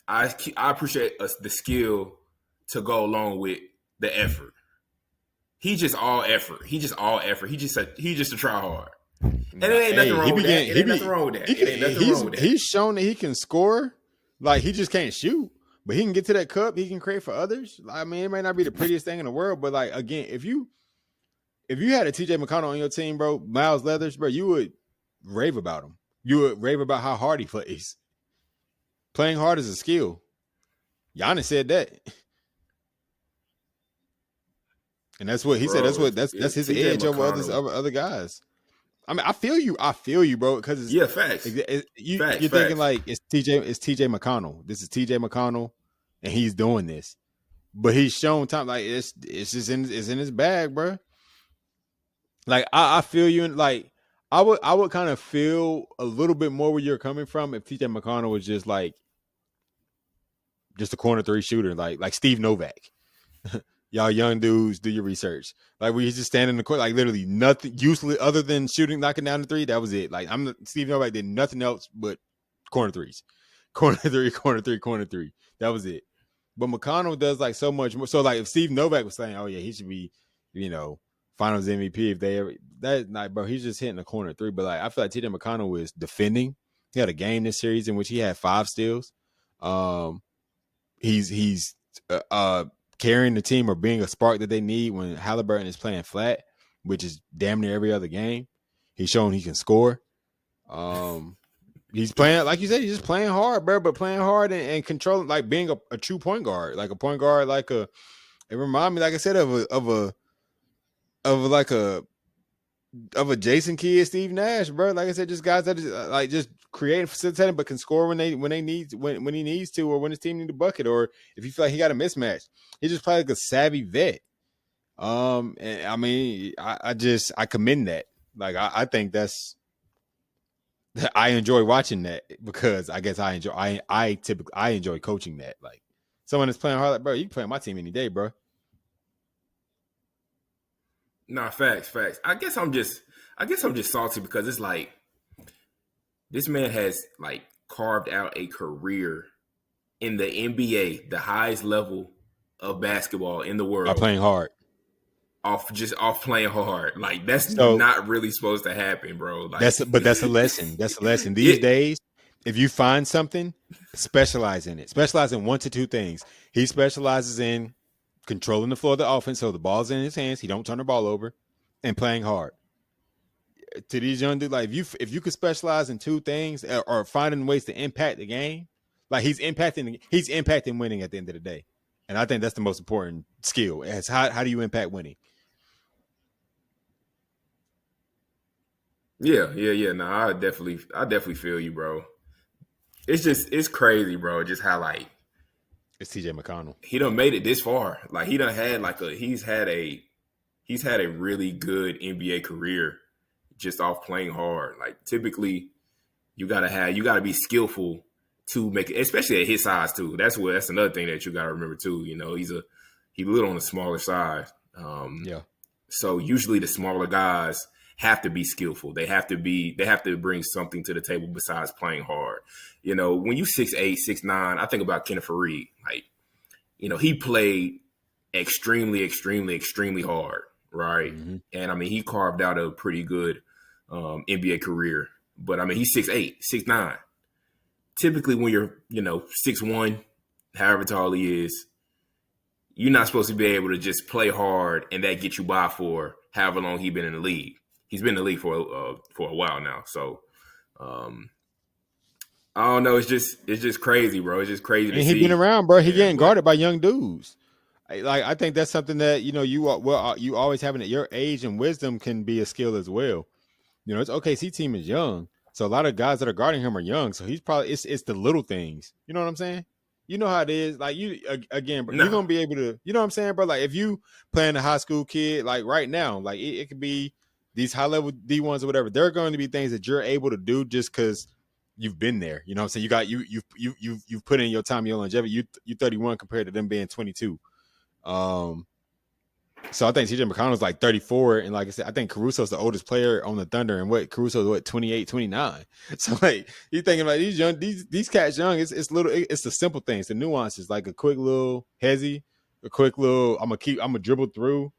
I appreciate the skill to go along with the effort. He's just all effort. He just all effort. He just a try hard. And it Nah, ain't nothing hey, wrong with that. It ain't nothing wrong with that. It ain't nothing wrong with that. he's shown that he can score. Like he just can't shoot, but he can get to that cup. He can create for others. I mean, it may not be the prettiest thing in the world, but like again, if you had a TJ McConnell on your team, bro, Miles Leathers, bro, you would rave about him. You would rave about how hard he plays. Playing hard is a skill. Giannis said that. And that's what he said. That's Bro, what if, that's if his TJ edge over others McConnell, other guys. I mean, I feel you. I feel you, bro. Because yeah, facts. Facts, you're thinking facts. like it's TJ McConnell. This is TJ McConnell, and he's doing this. But he's shown time like it's just in his bag, bro. Like I feel you, and like I would kind of feel a little bit more where you're coming from if TJ McConnell was just a corner three shooter, like Steve Novak. Y'all young dudes, do your research. Like we just stand in the court, like literally nothing useless other than shooting, knocking down the three. That was it. Like Steve Novak did nothing else but corner threes, corner three, corner three, corner three. That was it. But McConnell does like so much more. So like if Steve Novak was saying, "Oh yeah, he should be, Finals MVP," if they ever that night, bro, he's just hitting a corner three. But like I feel like TJ McConnell was defending. He had a game this series in which he had 5 steals. Um, he's carrying the team or being a spark that they need when Halliburton is playing flat, which is damn near every other game. He's shown he can score. He's playing, like you said, he's just playing hard, bro, but playing hard and controlling, like being a true point guard, like a point guard, it reminds me, like I said, of like a Jason Kidd, Steve Nash, bro. Like I said, just guys that is like just creating, facilitating, but can score when they need when he needs to, or when his team need a bucket, or if you feel like he got a mismatch. He just played like a savvy vet. And I mean, I commend that. Like I think I enjoy watching that because I guess I typically I enjoy coaching that. Like someone that's playing hard, like bro, you can play on my team any day, bro. Nah, facts. I guess I'm just salty because it's like this man has like carved out a career in the NBA, the highest level of basketball in the By world, playing hard. off playing hard. Like that's So not really supposed to happen, bro. Like that's a lesson. That's a lesson. These it, days, if you find something, specialize in it. Specialize in 1 to 2 things. He specializes in controlling the floor of the offense, so the ball's in his hands. He don't turn the ball over, and playing hard. To these young dudes, like if you could specialize in 2 things or finding ways to impact the game, like he's impacting winning at the end of the day. And I think that's the most important skill. It's how do you impact winning? yeah. No, I definitely feel you, bro. It's crazy, bro. Just how like It's TJ McConnell. he done made it this far. Like he done had like he's had a really good NBA career just off playing hard. Like typically you gotta be skillful to make it, especially at his size too. That's another thing that you gotta remember too. He's a little on the smaller side. Yeah. So usually the smaller guys have to be skillful. They have to bring something to the table besides playing hard. When you 6'8", 6'9", I think about Kenneth Fareed. Like, he played extremely, extremely, extremely hard, right? Mm-hmm. And I mean, he carved out a pretty good NBA career. But I mean, he's 6'8", 6'9". Typically, when you're 6'1", however tall he is, you're not supposed to be able to just play hard and that get you by for however long he's been in the league. He's been in the league for a while now. So, I don't know. It's just crazy, bro. It's just crazy to And he been see. around, bro. He And getting but guarded by young dudes. I think that's something that you always having at your age and wisdom can be a skill as well. His OKC team is young, so a lot of guys that are guarding him are young. So he's probably it's the little things. You know what I'm saying? You know how it is. Like again, bro, you're no, gonna be able to. You know what I'm saying, bro? Like if you playing a high school kid, like right now, like it could be these high level D1s or whatever. There are going to be things that you're able to do just because you've been there. You know what I'm saying? You got you've put in your time, your longevity. You 31 compared to them being 22. Um, so I think CJ McConnell's like 34. And like I said, I think Caruso's the oldest player on the Thunder. And Caruso's 28, 29. So like you thinking about these cats young, it's little, it's the simple things, the nuances, like a quick little hezzy, a quick little, I'm gonna dribble through,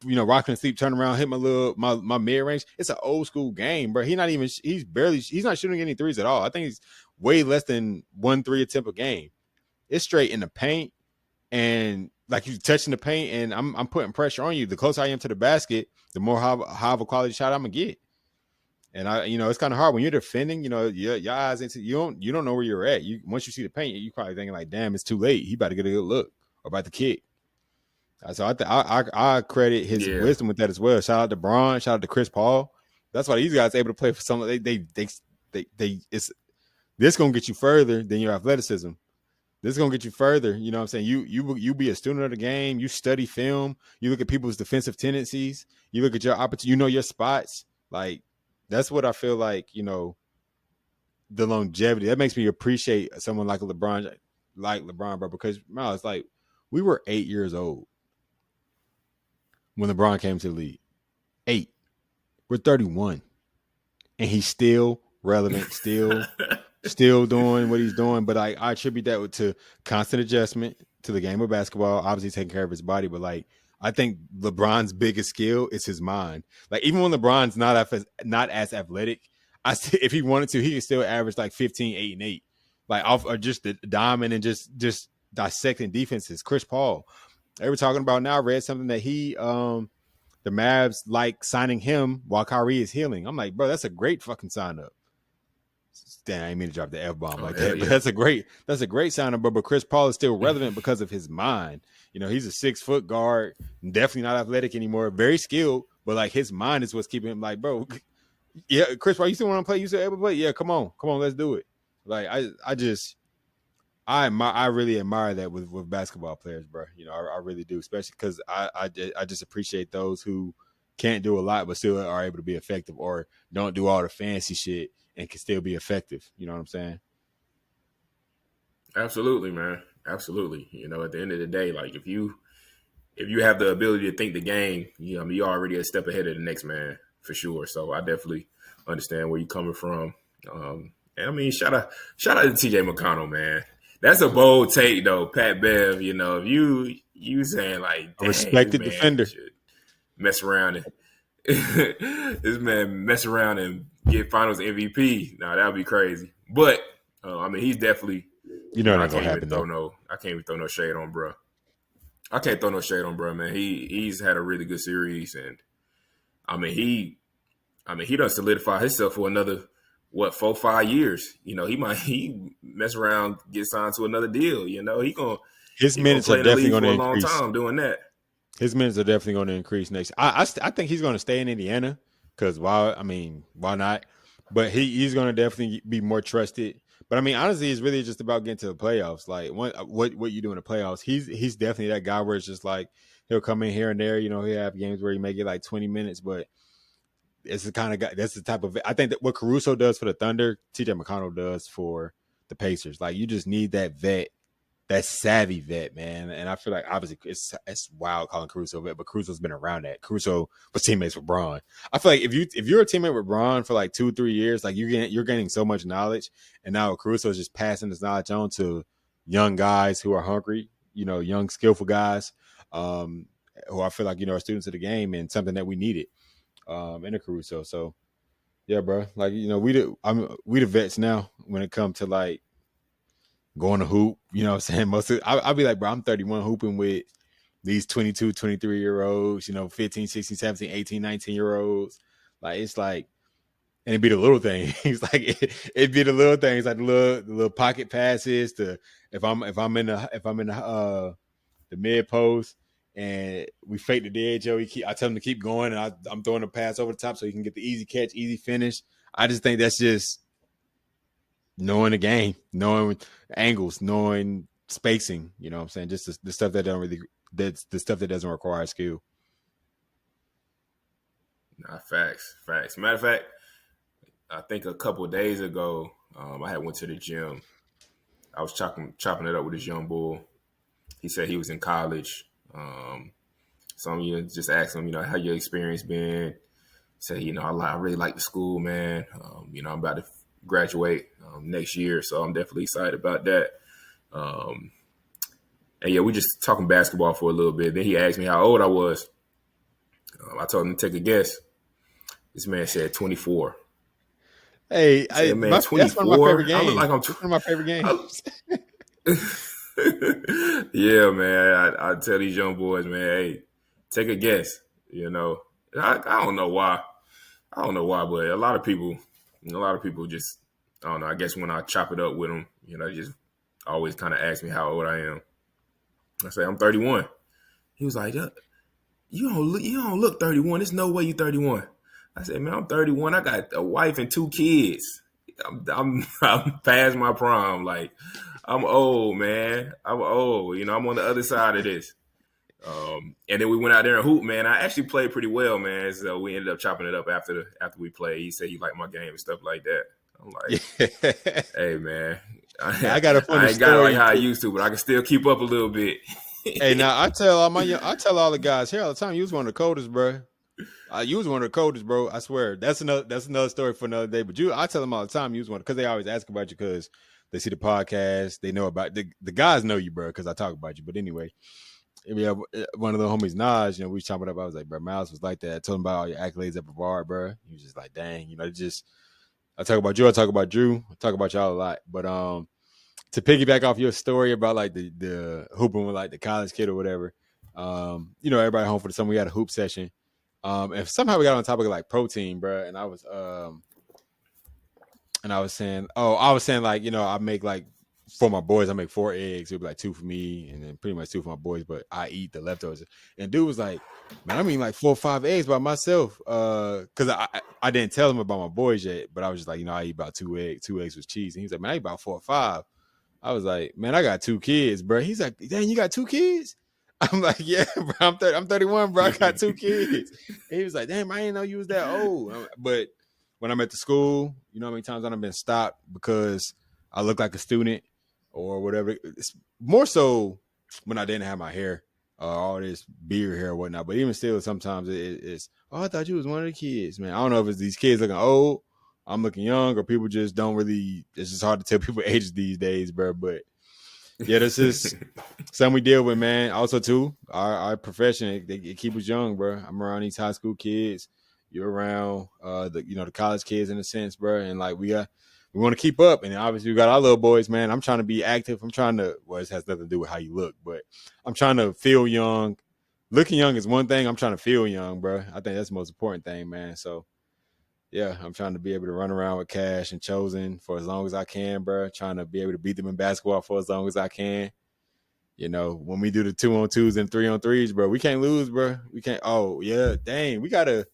rocking and sleep, turn around, hit my mid range. It's an old school game, bro. He's not shooting any threes at all. I think he's way less than 1 3 attempt a game. It's straight in the paint and like you touching the paint, and I'm putting pressure on you. The closer I am to the basket, the more high of a quality shot I'm gonna get. And it's kind of hard when you're defending. Your eyes into you don't know where you're at. You once you see the paint, you probably thinking like, damn, it's too late. He about to get a good look or about to kick. So I credit his yeah, wisdom with that as well. Shout out to Braun. Shout out to Chris Paul. That's why these guys are able to play for some. They it's this gonna get you further than your athleticism. This is gonna get you further. You know what I'm saying? You be a student of the game. You study film. You look at people's defensive tendencies. You look at your opportunity. You know your spots. Like that's what I feel like. The longevity that makes me appreciate someone like LeBron, bro. Because it's like we were 8 years old when LeBron came to the league. 8. We're 31, and he's still relevant. Still doing what he's doing, but I attribute that to constant adjustment to the game of basketball, obviously taking care of his body, but like I think LeBron's biggest skill is his mind. Like even when LeBron's not as athletic, if he wanted to, he could still average like 15, 8, and 8. Like off or just the diamond and just dissecting defenses. Chris Paul. They were talking about now, I read something that the Mavs like signing him while Kyrie is healing. I'm like, bro, that's a great fucking sign up. Damn, I didn't mean to drop the F bomb oh like hell that, but yeah, that's a great sign. But Chris Paul is still relevant because of his mind. He's a 6 foot guard, definitely not athletic anymore, very skilled, but like his mind is what's keeping him like, bro. Yeah, Chris Paul, you still want to play? You still able to play? Yeah, come on, let's do it. Like I really admire that with basketball players, bro. I really do, especially because I just appreciate those who can't do a lot but still are able to be effective or don't do all the fancy shit and can still be effective. You know what I'm saying? absolutely, man, absolutely. At the end of the day, like if you have the ability to think the game, you're already a step ahead of the next man for sure. So I definitely understand where you're coming from. And I mean, shout out to TJ McConnell, man. That's a bold take though, Pat Bev. If you saying like, A dang, this respected man defender. should mess around and this man mess around and get Finals MVP. Nah, that would be crazy. But I mean, he's definitely. You know it I ain't gonna can't even happen though. throw no shade on bro. I can't throw no shade on bro, man. He's had a really good series, and I mean he done solidify himself for another 4-5 years. He mess around, get signed to another deal. His He gonna minutes are play in the definitely league going for to a long increase. time doing that. His minutes are definitely going to increase next. I think he's going to stay in Indiana because why not? But he's going to definitely be more trusted. But I mean, honestly, it's really just about getting to the playoffs. Like what you do in the playoffs. He's definitely that guy where it's just like he'll come in here and there. He'll have games where he may get like 20 minutes, but it's the kind of guy. That's the type of. I think that what Caruso does for the Thunder, TJ McConnell does for the Pacers. Like you just need that vet, that savvy vet, man. And I feel like obviously it's wild calling Caruso a vet, but Caruso's been around that. Caruso was teammates with Braun. I feel like if you're a teammate with Braun for like 2-3 years, like you're gaining so much knowledge, and now Caruso is just passing this knowledge on to young guys who are hungry, young skillful guys, who I feel like are students of the game and something that we needed in a Caruso. So yeah, bro, like we the vets now when it comes to like going to hoop, you know what I'm saying? I'll be like, bro, I'm 31 hooping with these 22, 23-year-olds, 15, 16, 17, 18, 19-year-olds. Like, it's like, and it'd be the little things. Like it'd be the little things, like the little pocket passes to if I'm in the mid post and we fake the dead Joe. I tell him to keep going, and I'm throwing a pass over the top so he can get the easy catch, easy finish. I just think that's just knowing the game, knowing angles, knowing spacing. You know what I'm saying? Just the stuff that don't really that's the stuff that doesn't require skill. Nah, facts. Matter of fact, I think a couple of days ago, I had went to the gym. I was chopping it up with this young bull. He said he was in college. Some of you just asked him, how your experience been. Said, I really like the school, man. I'm about to graduate next year, so I'm definitely excited about that. And yeah, we just talking basketball for a little bit. Then he asked me how old I was. I told him to take a guess. This man said 24. Hey, I said, man, that's one of my favorite 24? I look games. like I'm It's one of my favorite games. Yeah, man. I tell these young boys, man, hey, take a guess. I don't know why. But a lot of people just, I don't know. I guess when I chop it up with them, just always kind of ask me how old I am. I say I'm 31. He was like, you don't look 31. There's no way you 31. I said, man, I'm 31. I got a wife and 2 kids. I'm past my prime. Like, I'm old, man. I'm old. I'm on the other side of this. And then we went out there and hoop, man. I actually played pretty well, man. So we ended up chopping it up after we played. He said he liked my game and stuff like that. I'm like, hey, man, I got a funny I ain't got it like story. how I used to, but I can still keep up a little bit. Hey, now I tell all the guys here all the time. You was one of the coldest, bro. You was one of the coldest, bro. I swear. That's another story for another day. But I tell them all the time. You was one because they always ask about you because they see the podcast. They know about the guys know you, bro, because I talk about you. But anyway, yeah, one of the homies, Naj, we was talking about. I was like, bro, Miles was like that. I told him about all your accolades at Brevard, bro. He was just like, dang, just I talk about you. I talk about Drew. I talk about y'all a lot. But to piggyback off your story about like the hooping with like the college kid or whatever, everybody home for the summer. We had a hoop session. And somehow we got on the topic of like protein, bro. And I was saying, like, I make like for my boys, I make 4 eggs. It'd be like 2 for me and then pretty much 2 for my boys, but I eat the leftovers. And dude was like, man, I mean like 4 or 5 eggs by myself. Cause I didn't tell him about my boys yet, but I was just like, I eat about 2 eggs with cheese. And he was like, man, I eat about 4 or 5. I was like, man, I got 2 kids, bro. He's like, dang, you got 2 kids? I'm like, yeah, bro. I'm 31, bro. I got 2 kids. And he was like, damn, I didn't know you was that old. But when I'm at the school, how many times I've been stopped because I look like a student or whatever. It's more so when I didn't have my hair, all this beard hair or whatnot. But even still, sometimes it's, I thought you was one of the kids, man. I don't know if it's these kids looking old, I'm looking young, or people just don't really. It's just hard to tell people ages these days, bro. But yeah, this is something we deal with, man. Also, too, our profession it keep us young, bro. I'm around these high school kids. You're around the college kids in a sense, bro. And like we want to keep up, and obviously we got our little boys, man. I'm trying to be active. I'm trying to. Well, it has nothing to do with how you look, but I'm trying to feel young. Looking young is one thing. I'm trying to feel young, bro. I think that's the most important thing, man. So. Yeah, I'm trying to be able to run around with Cash and Chosen for as long as I can, bro. Trying to be able to beat them in basketball for as long as I can. When we do the 2-on-2s and 3-on-3s, bro, we can't lose, bro. We can't. Oh yeah, dang, we gotta.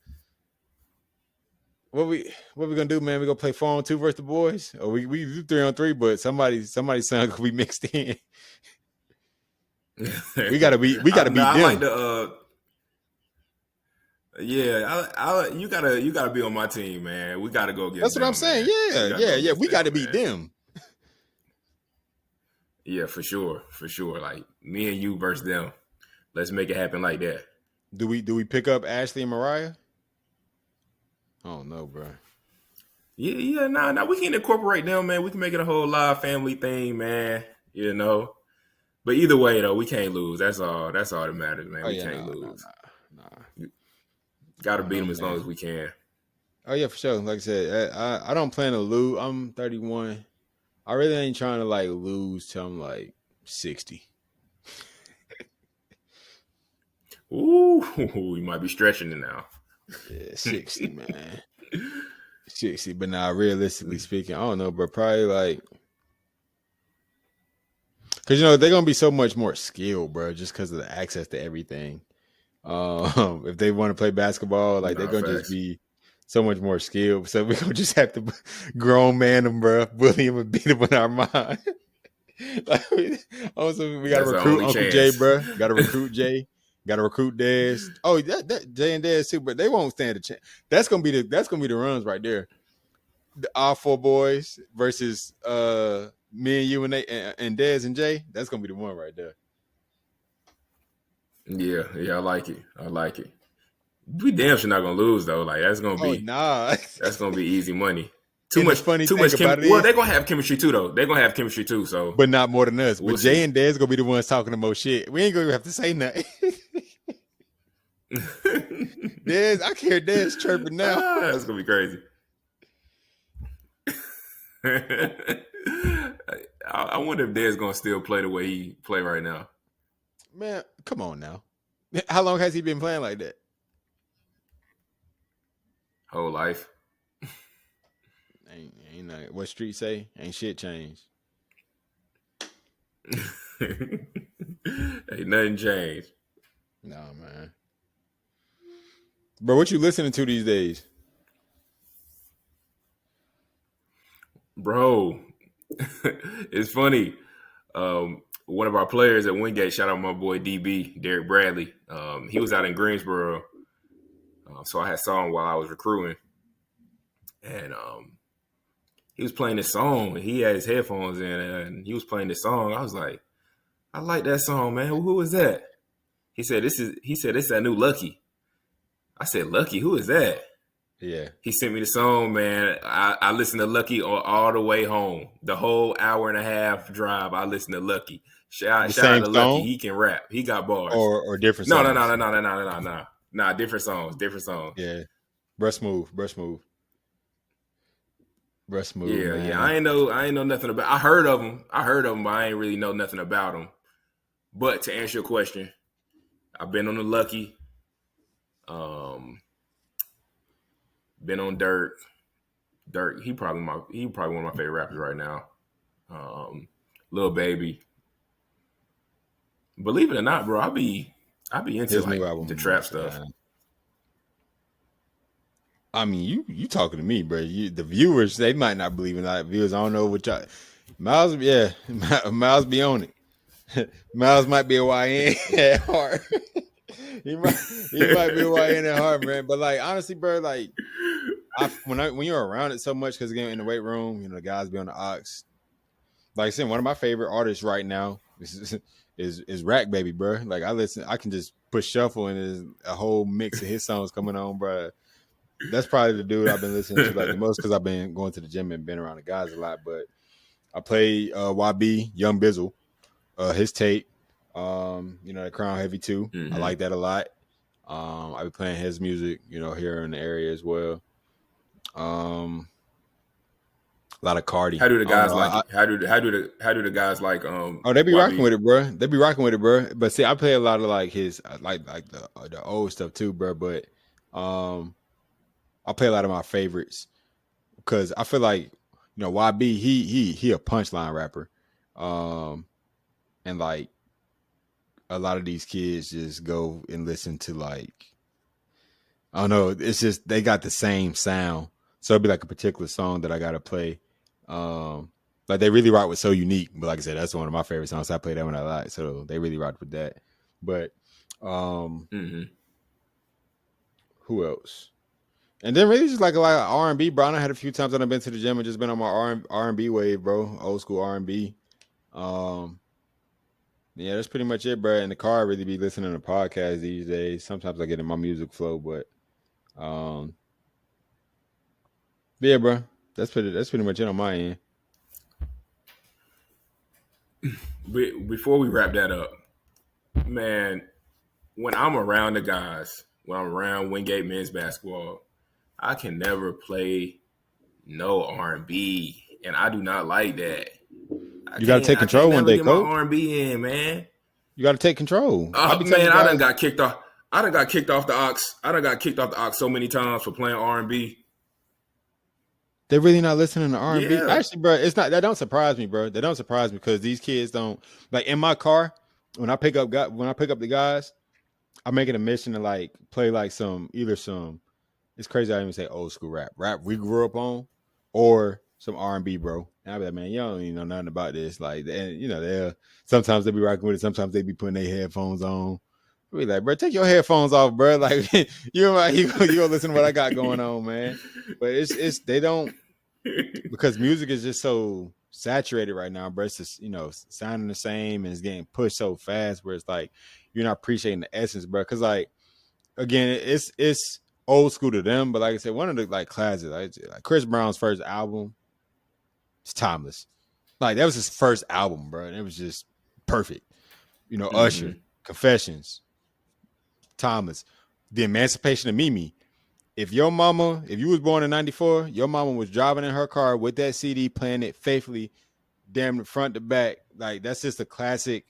What we gonna do, man? We gonna play 4-on-2 versus the boys, or we do 3-on-3, but somebody's son could be mixed in. We gotta beat No, I like them. the. Yeah, you gotta be on my team, man. We gotta go against That's what them, I'm saying. man. We gotta go Yeah. against We them, gotta beat man. them. Yeah, for sure. Like me and you versus them. Let's make it happen like that. Do we pick up Ashley and Mariah? Oh no, bro. Yeah, nah. We can incorporate them, man. We can make it a whole live family thing, man. But either way, though, we can't lose. That's all that matters, man. Oh We yeah, can't no. lose. I Got to don't beat know, them as long man. as we can. Oh yeah, for sure. Like I said, I don't plan to lose. I'm 31. I really ain't trying to like lose till I'm like 60. Ooh, we might be stretching it now. Yeah, 60, man. Shit, see, but now realistically speaking, I don't know, but probably like, because they're gonna be so much more skilled, bro, just because of the access to everything. If they want to play basketball, like they're Nah, gonna just facts. be so much more skilled. So we're gonna just have to grown man them, bro, bully him and beat him in our mind. Like, also, we gotta That's the recruit only Uncle Jay, chance. bro. Gotta recruit Jay. Gotta recruit Dez. Oh, that Jay and Dez too, but they won't stand a chance. That's gonna be the runs right there. All four boys versus me and you and they and Dez and Jay. That's gonna be the one right there. Yeah, I like it. I like it. We damn sure not gonna lose though. Like Oh nah. that's gonna be easy money. And the funny Too thing much about it well, is, they're gonna have chemistry too though. They're gonna have chemistry too. So but not more than us. we'll But Jay see. and Dez gonna be the ones talking the most shit. We ain't gonna have to say nothing. Dez, I can hear Dez chirping now. That's gonna be crazy. I wonder if Dez gonna still play the way he play right now. Man, come on now. How long has he been playing like that? Whole life. Ain't like what street say? Ain't shit changed. Ain't nothing changed. Nah, man. Bro, what you listening to these days? Bro, it's funny. One of our players at Wingate, shout out my boy DB, Derek Bradley. He was out in Greensboro. So I had saw him while I was recruiting. And he was playing this song. He had his headphones in and he was playing this song. I was like, I like that song, man. Who is that? He said, this is that new Lucky. I said, Lucky, who is that? Yeah. He sent me the song, man. I listened to Lucky all the way home. The whole hour and a half drive, I listened to Lucky. Shout out Same to Lucky. song He can rap. He got bars. or different No. songs? Nah, different songs. Yeah. Brush smooth, man. Yeah. I ain't know nothing about. I heard of them, but I ain't really know nothing about them. But to answer your question, I've been on the Lucky. Been on Dirk. He probably one of my favorite rappers right now. Lil Baby. Believe it or not, bro, I be into His like new album, the trap stuff. I mean, you talking to me, bro. The viewers, they might not believe in that. Viewers, I don't know what y'all. Miles, yeah, Miles be on it. Miles might be a YN at heart. he might be a YN at heart, man. But like, honestly, bro, like, when you're around it so much, because again, in the weight room, the guys be on the ox. Like I said, one of my favorite artists right now is Rack Baby, bro. Like I can just push shuffle and there's a whole mix of his songs coming on, bro. That's probably the dude I've been listening to like the most because I've been going to the gym and been around the guys a lot. But I play YB Young Bizzle, his tape, the Crown Heavy too. Mm-hmm. I like that a lot. I be playing his music, here in the area as well. A lot of Cardi. How do the guys like it? How do the guys like they be YB? rocking with it, bro. They be rocking with it, bro. But see, I play a lot of like his like the old stuff too, bro. But I play a lot of my favorites because I feel like YB he a punchline rapper, and like a lot of these kids just go and listen to like I don't know. It's just they got the same sound, so it'd be like a particular song that I gotta play. Like they really rock with So Unique, but like I said, that's one of my favorite songs. So I play that one a lot, so they really rocked with that. But who else? And then really just like a lot of R&B, bro. I had a few times that I've been to the gym and just been on my R&B wave, bro. Old school R&B. Yeah, that's pretty much it, bro. In the car, I really be listening to podcasts these days. Sometimes I get in my music flow, but yeah, bro. That's pretty much it on my end. Before we wrap that up, man, when I'm around the guys, when I'm around Wingate men's basketball, I can never play no R&B, and I do not like that. You got to take control one day, get coach. my R&B in, man. You got to take control. Oh man, I done got kicked off. I done got kicked off the Ox. I done got kicked off the Ox so many times for playing R&B. They're really not listening to R&B. Yeah. Actually, bro, it's not. That don't surprise me, bro. That don't surprise me because these kids don't like in my car when I pick up the guys. I make it a mission to like play like some either some. It's crazy. I even say old school rap we grew up on, or some R&B, bro. And I be like, man, you don't even know nothing about this. Like, and you know, they sometimes they be rocking with it. Sometimes they be putting their headphones on. I be like, bro, take your headphones off, bro. Like, you gonna listen to what I got going on, man. But it's they don't because music is just so saturated right now, bro. It's just sounding the same and it's getting pushed so fast where it's like you're not appreciating the essence, bro. Because like again, it's old school to them, but like I said, one of the like classics, like Chris Brown's first album, it's timeless. Like that was his first album, bro, and it was just perfect. Mm-hmm. Usher, Confessions, timeless. The Emancipation of Mimi. If you was born in '94, your mama was driving in her car with that CD, playing it faithfully, damn front to back. Like that's just a classic.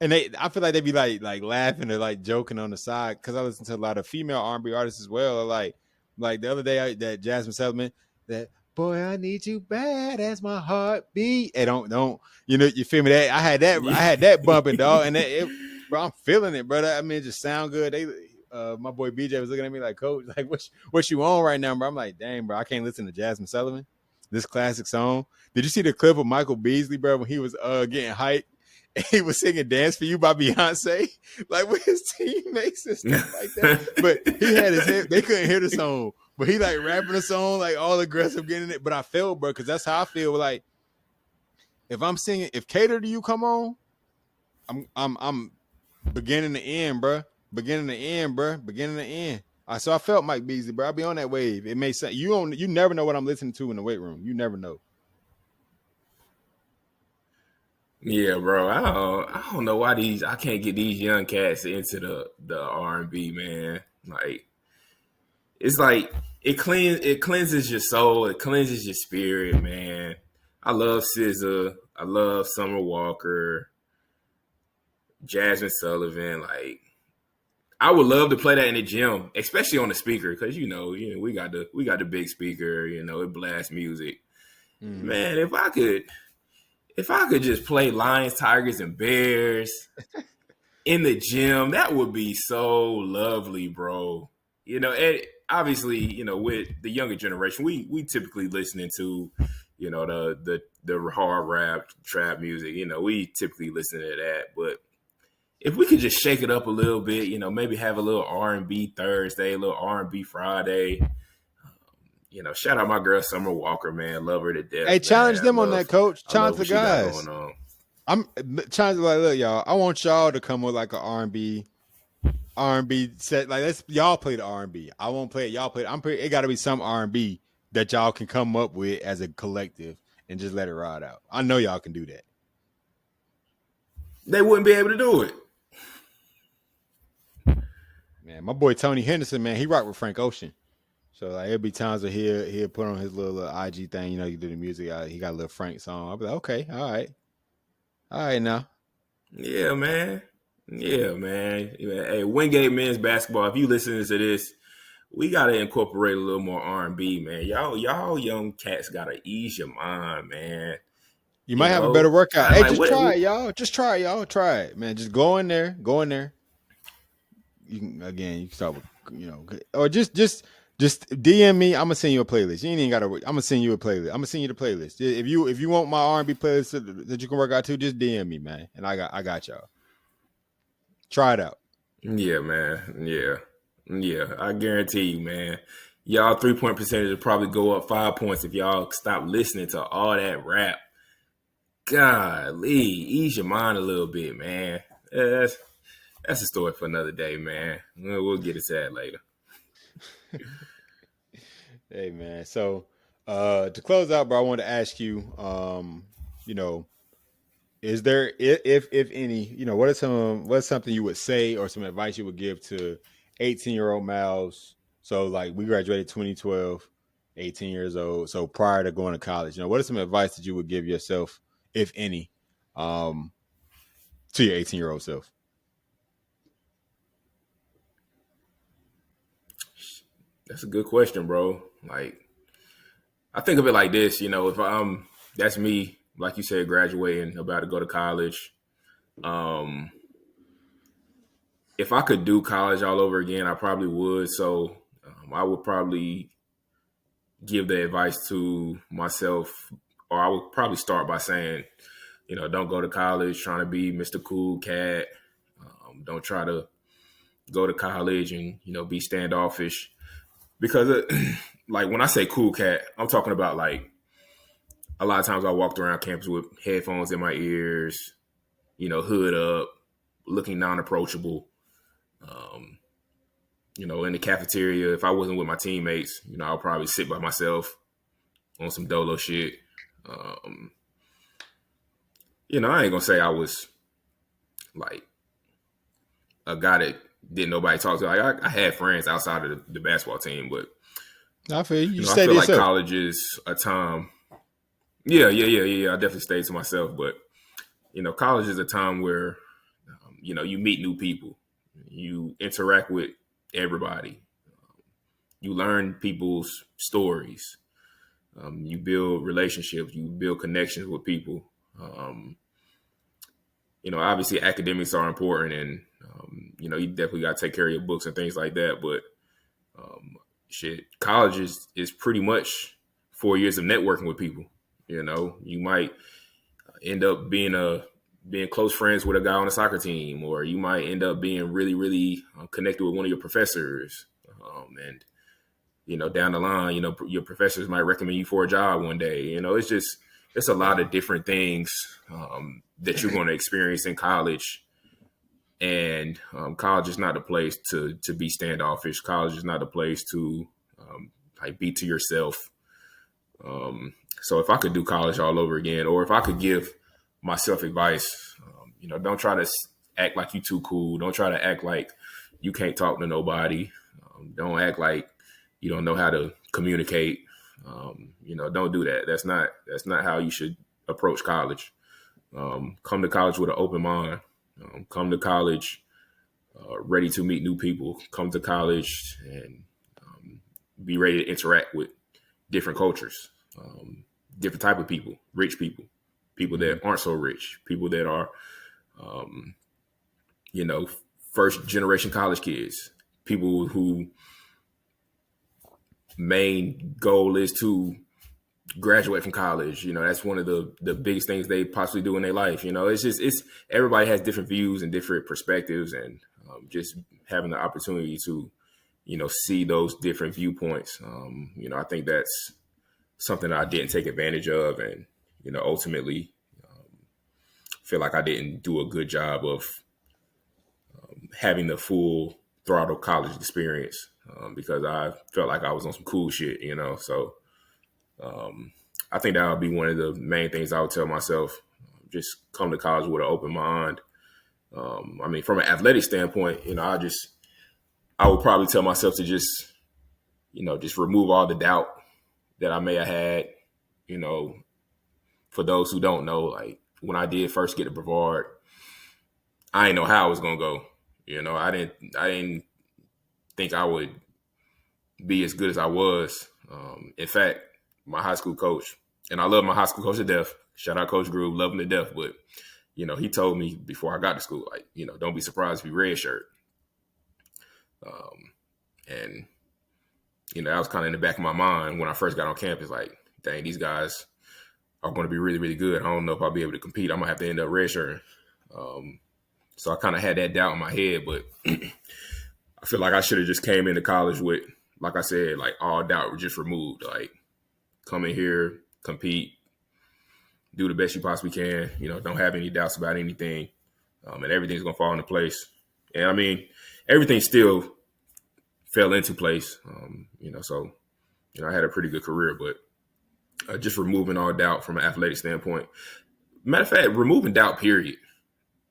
And I feel like they be like laughing or like joking on the side because I listen to a lot of female R&B artists as well. Or like the other day that Jasmine Sullivan, that boy I need you bad as my heartbeat. And don't you feel me? That I had that bumping dog, and bro, I'm feeling it, brother. I mean, it just sound good. My boy BJ was looking at me like, Coach, like what you on right now, bro? I'm like, dang, bro, I can't listen to Jasmine Sullivan, this classic song. Did you see the clip of Michael Beasley, bro, when he was getting hyped? He was singing "Dance for You" by Beyonce, like with his teammates and stuff like that. But he had his head; they couldn't hear the song, but he like rapping the song, like all aggressive, getting it. But I felt, bro, because that's how I feel. Like if I'm singing, if "Cater to You" come on, I'm beginning to end, bro. Beginning to end, bro. Beginning to end. So I felt Mike Beasley, bro. I be on that wave. It may sense. You never know what I'm listening to in the weight room. You never know. Yeah, bro. I don't know why I can't get these young cats into the R&B, man. Like it's like it cleanses your soul, it cleanses your spirit, man. I love SZA, I love Summer Walker, Jasmine Sullivan. Like I would love to play that in the gym, especially on the speaker, because we got the big speaker, it blasts music. Mm. Man, if I could just play Lions, Tigers, and Bears in the gym, that would be so lovely, bro. And obviously, with the younger generation, we typically listening to, the hard rap, trap music. We typically listen to that. But if we could just shake it up a little bit, maybe have a little R&B Thursday, a little R&B Friday. Shout out my girl Summer Walker, man. Love her to Hey, death, challenge man. them on that, coach. I love Challenge what the she got going guys. on. I'm trying to like, look, y'all. I want y'all to come with like an R&B set. Like, let's y'all play the R&B. I won't play it. Y'all play it. It got to be some R&B that y'all can come up with as a collective and just let it ride out. I know y'all can do that. They wouldn't be able to do it. Man, my boy Tony Henderson, man, he rocked with Frank Ocean. So like, it'll be times where he'll put on his little IG thing. You do the music. He got a little Frank song. I'll be like, okay, all right now. Yeah, man. Yeah, man. Hey, Wingate men's basketball. If you listening to this, we gotta incorporate a little more R&B, man. Y'all young cats gotta ease your mind, man. You might have a better workout. God, Hey, like just what? try it, y'all. Just try it, y'all. Try it, man. Just go in there. Go in there. You can start with or just DM me. I'm gonna send you a playlist. You ain't even gotta. I'm gonna send you a playlist. I'm gonna send you the playlist. If you want my R&B playlist that you can work out to, just DM me, man. And I got y'all. Try it out. Yeah, man. Yeah. I guarantee you, man. Y'all 3-point percentage will probably go up 5 points if y'all stop listening to all that rap. Golly, ease your mind a little bit, man. That's a story for another day, man. We'll get into that later. Hey, man. So to close out, bro, I want to ask you, you know, is there if any, what's something you would say or some advice you would give to 18-year-old males? So like we graduated 2012, 18 years old. So prior to going to college, what are some advice that you would give yourself, if any, um, to your 18-year-old self? That's a good question, bro. Like, I think of it like this, if that's me, like you said, graduating, about to go to college. Um, if I could do college all over again, I probably would. So I would probably give the advice to myself, or I would probably start by saying, don't go to college trying to be Mr. Cool Cat. Don't try to go to college and, be standoffish. Because, like, when I say cool cat, I'm talking about, like, a lot of times I walked around campus with headphones in my ears, hood up, looking non-approachable. In the cafeteria, if I wasn't with my teammates, I'll probably sit by myself on some dolo shit. Um, I ain't gonna say I was like a guy that didn't nobody talk to. Like, I had friends outside of the basketball team, but I feel you. You I stay to feel like yourself. college is a time. Yeah. I definitely stayed to myself, but college is a time where you meet new people, you interact with everybody, you learn people's stories, you build relationships, you build connections with people. Um, Obviously academics are important, and you definitely got to take care of your books and things like that. But college is pretty much 4 years of networking with people. You might end up being close friends with a guy on a soccer team, or you might end up being really, really connected with one of your professors. And down the line, your professors might recommend you for a job one day. It's a lot of different things that you're going to experience in college. And college is not a place to be standoffish. College is not a place to be to yourself. So if I could do college all over again, or if I could give myself advice, don't try to act like you too cool. Don't try to act like you can't talk to nobody. Don't act like you don't know how to communicate. Don't do that. That's not how you should approach college. Come to college with an open mind. Come to college ready to meet new people. Come to college and be ready to interact with different cultures, different type of people, rich people, people that aren't so rich, people that are, first generation college kids, people who main goal is to graduate from college. That's one of the biggest things they possibly do in their life. It's everybody has different views and different perspectives, and just having the opportunity to, see those different viewpoints. I think that's something that I didn't take advantage of, and, ultimately feel like I didn't do a good job of having the full throttle college experience, because I felt like I was on some cool shit, so I think that would be one of the main things I would tell myself. Just come to college with an open mind. From an athletic standpoint, I would probably tell myself to just remove all the doubt that I may have had. For those who don't know, like, when I did first get to Brevard, I didn't know how it was gonna go. I didn't think I would be as good as I was. In fact, my high school coach, and I love my high school coach to death. Shout out Coach Groove, love him to death. But, he told me before I got to school, like, don't be surprised if you red shirt. And, that was kind of in the back of my mind when I first got on campus, like, dang, these guys are going to be really, really good. I don't know if I'll be able to compete. I might have to end up redshirting. So I kind of had that doubt in my head, but I feel like I should have just came into college with, like I said, like, all doubt just removed. Like, come in here, compete, do the best you possibly can. Don't have any doubts about anything, and everything's gonna fall into place. And everything still fell into place. So I had a pretty good career, but just removing all doubt from an athletic standpoint. Matter of fact, removing doubt, period.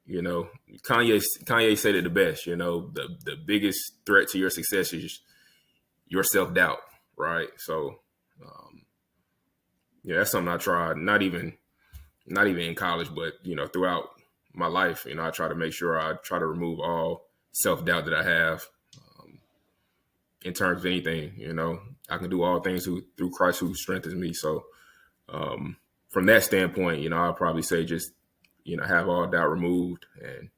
Kanye said it the best. The biggest threat to your success is your self-doubt, right? So, that's something I tried. Not even in college, but throughout my life, I try to make sure I try to remove all self-doubt that I have, in terms of anything. I can do all things through Christ who strengthens me. So from that standpoint, I'll probably say just, have all doubt removed. And,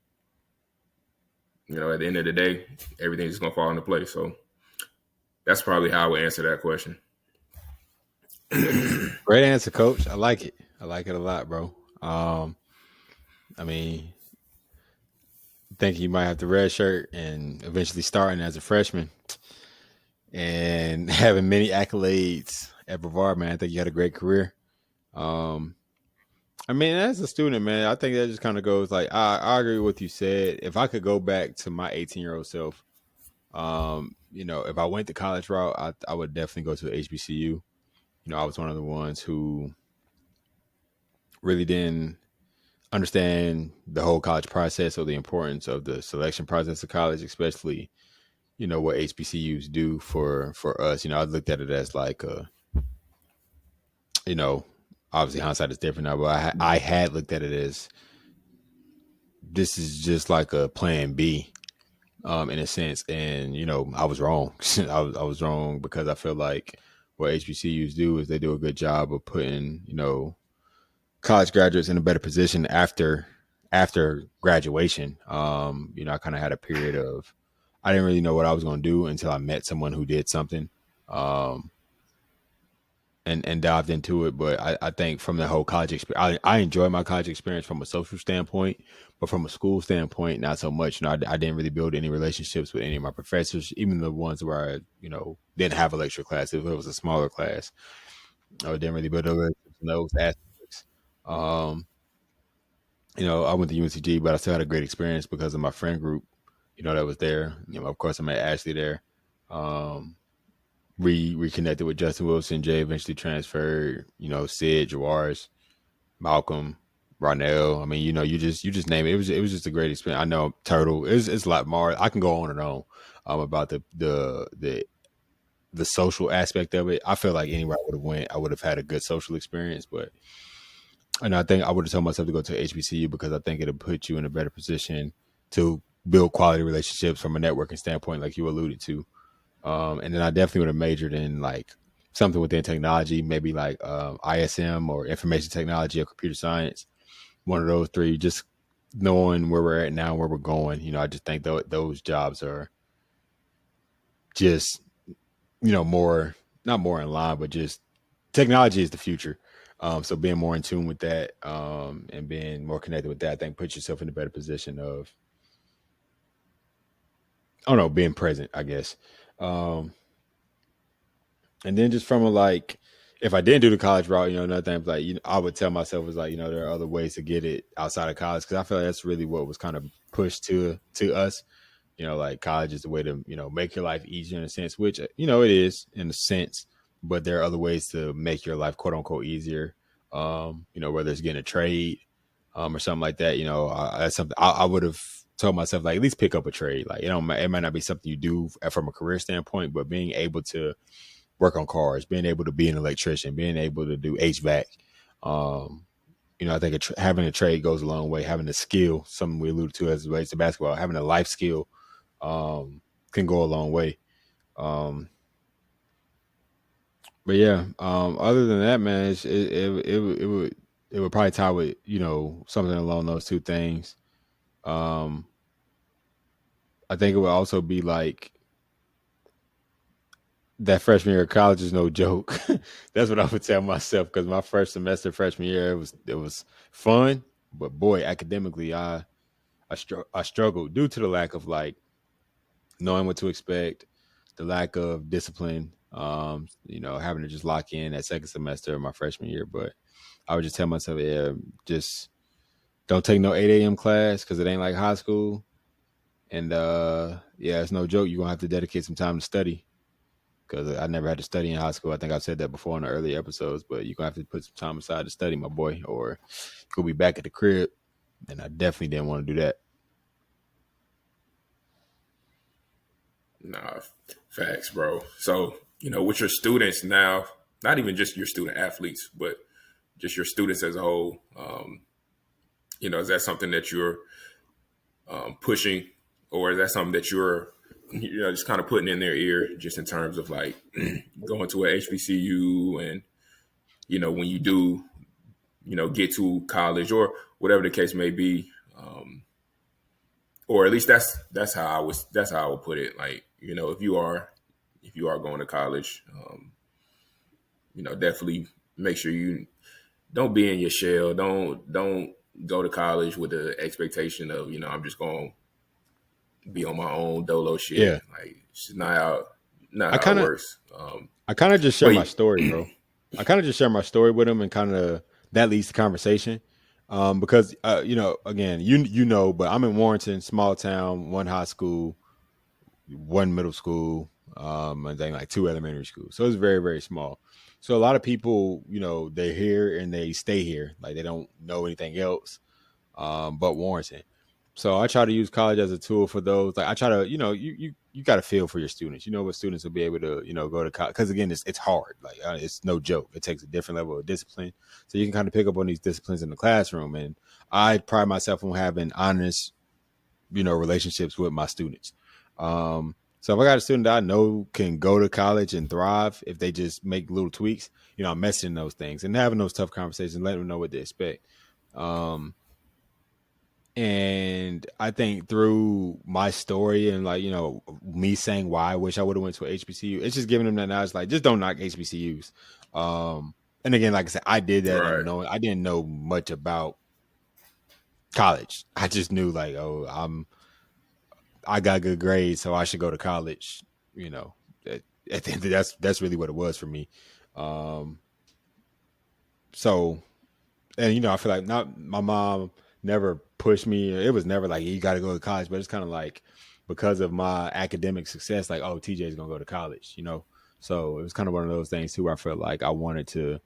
at the end of the day, everything's just going to fall into place. So that's probably how I would answer that question. Great answer, Coach. I like it. I like it a lot, bro. I mean, thinking you might have to red shirt and eventually starting as a freshman and having many accolades at Brevard, man. I think you had a great career. I mean, as a student, man, I think that just kind of goes like I agree with what you said. If I could go back to my 18-year-old self, if I went the college route, I would definitely go to HBCU. I was one of the ones who really didn't understand the whole college process or the importance of the selection process of college, especially, what HBCUs do for us. I looked at it as like obviously hindsight is different now, but I had looked at it as this is just like a plan B, in a sense. And, I was wrong. I was wrong because I feel like what HBCUs do is they do a good job of putting, college graduates in a better position after graduation. I kind of had a period of I didn't really know what I was going to do until I met someone who did something, um, and dived into it. But I think from the whole college experience, I enjoy my college experience from a social standpoint, but from a school standpoint, not so much. I didn't really build any relationships with any of my professors, even the ones where I, didn't have a lecture class. If it was a smaller class, I didn't really build relationships in those aspects. Um, I went to UNCG, but I still had a great experience because of my friend group, that was there. Of course, I met Ashley there. Um, reconnected with Justin Wilson. Jay eventually transferred. Sid, Jawars, Malcolm, Ronell. I mean, you just name it. It was just a great experience. I know Turtle. It's a lot more. I can go on and on about the social aspect of it. I feel like anywhere I would have went, I would have had a good social experience. But and I think I would have told myself to go to HBCU because I think it'll put you in a better position to build quality relationships from a networking standpoint, like you alluded to. And then I definitely would have majored in like something within technology, maybe like ISM or information technology or computer science. One of those three, just knowing where we're at now, where we're going. I just think those jobs are just, more, not more in line, but just technology is the future. So being more in tune with that, and being more connected with that, I think puts yourself in a better position of, I don't know, being present, I guess. Um, and then just from a like, if I didn't do the college route, another thing like, I would tell myself was like, there are other ways to get it outside of college because I feel like that's really what was kind of pushed to us. Like college is the way to, make your life easier in a sense, which, it is in a sense, but there are other ways to make your life quote unquote easier. Whether it's getting a trade, or something like that, that's something I would have told myself, like, at least pick up a trade. Like, it might not be something you do from a career standpoint, but being able to work on cars, being able to be an electrician, being able to do HVAC, um, I think having a trade goes a long way. Having a skill, something we alluded to as it relates to basketball, having a life skill, can go a long way. But yeah, other than that, man, it would probably tie with something along those two things. Um, I think it would also be like that freshman year of college is no joke. That's what I would tell myself because my first semester freshman year it was fun, but boy, academically I struggled due to the lack of like knowing what to expect, the lack of discipline, having to just lock in that second semester of my freshman year. But I would just tell myself, yeah, just don't take no 8 a.m. class because it ain't like high school. And yeah, it's no joke. You're gonna have to dedicate some time to study because I never had to study in high school. I think I've said that before in the early episodes, but you're gonna have to put some time aside to study, my boy, or you'll be back at the crib. And I definitely didn't want to do that. Nah, facts, bro. So, with your students now, not even just your student athletes, but just your students as a whole, is that something that you're pushing, or is that something that you're just kind of putting in their ear, just in terms of like going to a HBCU, and when you do, get to college or whatever the case may be, or at least that's how I would put it. Like, if you are going to college, definitely make sure you don't be in your shell. Don't go to college with the expectation of, I'm just going to be on my own dolo shit. Yeah. Like, it's just not I how it kind of works. I kind of just share But my story, bro. I kind of just share my story with him, and kind of that leads to conversation. Because again, but I'm in Warrenton, small town, one high school, one middle school, and then like two elementary schools. So it's very, very small. So a lot of people, they're here and they stay here, like they don't know anything else, but Warrenton. So I try to use college as a tool for those. Like I try to, you got to feel for your students. You know what students will be able to, go to college, because again, it's hard. Like it's no joke. It takes a different level of discipline. So you can kind of pick up on these disciplines in the classroom. And I pride myself on having honest, relationships with my students. So if I got a student that I know can go to college and thrive if they just make little tweaks, I'm messaging those things and having those tough conversations, letting them know what to expect. Um, and I think through my story and like, me saying why I wish I would have went to a HBCU, it's just giving them that knowledge, like just don't knock HBCUs. And again, like I said, I did that right, unknowing. I didn't know much about college. I just knew like, oh, I got good grades, so I should go to college. You know, at the end of that's really what it was for me. Um, so, and I feel like not my mom never pushed me. It was never like you got to go to college, but it's kind of like because of my academic success, like, oh, TJ's gonna go to college. So it was kind of one of those things too, where I felt like I wanted to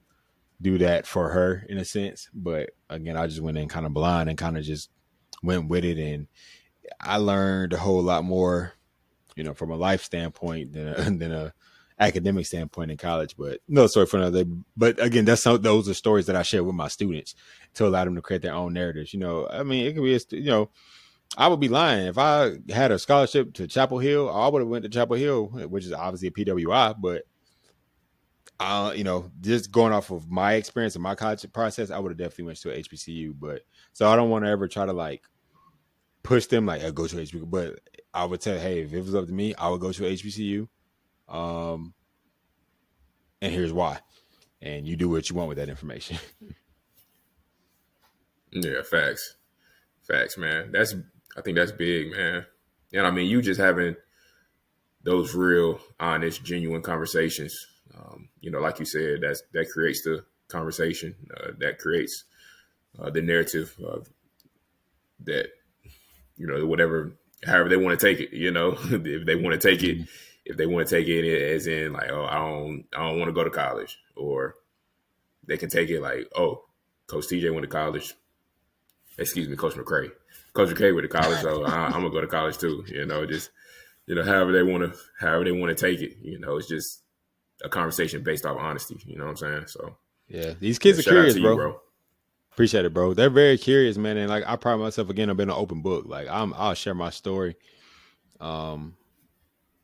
do that for her in a sense, but again, I just went in kind of blind and kind of just went with it, and I learned a whole lot more, from a life standpoint than a academic standpoint in college. But no story for another day. But again, those are stories that I share with my students to allow them to create their own narratives. I mean, it could be, I would be lying if I had a scholarship to Chapel Hill. I would have went to Chapel Hill, which is obviously a PWI. But just going off of my experience and my college process, I would have definitely went to a HBCU. But so I don't want to ever try to like push them like go to HBCU, but I would tell, hey, if it was up to me, I would go to HBCU, and here's why, and you do what you want with that information. yeah, facts, man. I think that's big, man. And I mean, you just having those real, honest, genuine conversations. Like you said, that creates the conversation, that creates the narrative that whatever, however they want to take it. If they want to take it, if they want to take it as in like, oh, I don't want to go to college, or they can take it like, oh, Coach TJ went to college. Excuse me, Coach McCray. Coach McCray went to college, so I'm gonna go to college too. Just however they want to take it. It's just a conversation based off honesty. You know what I'm saying? So Yeah, these yeah, kids are shout out curious, to you, bro. bro. Appreciate it, bro. They're very curious, man, and like I pride myself again. I've been an open book. Like I'll share my story, um,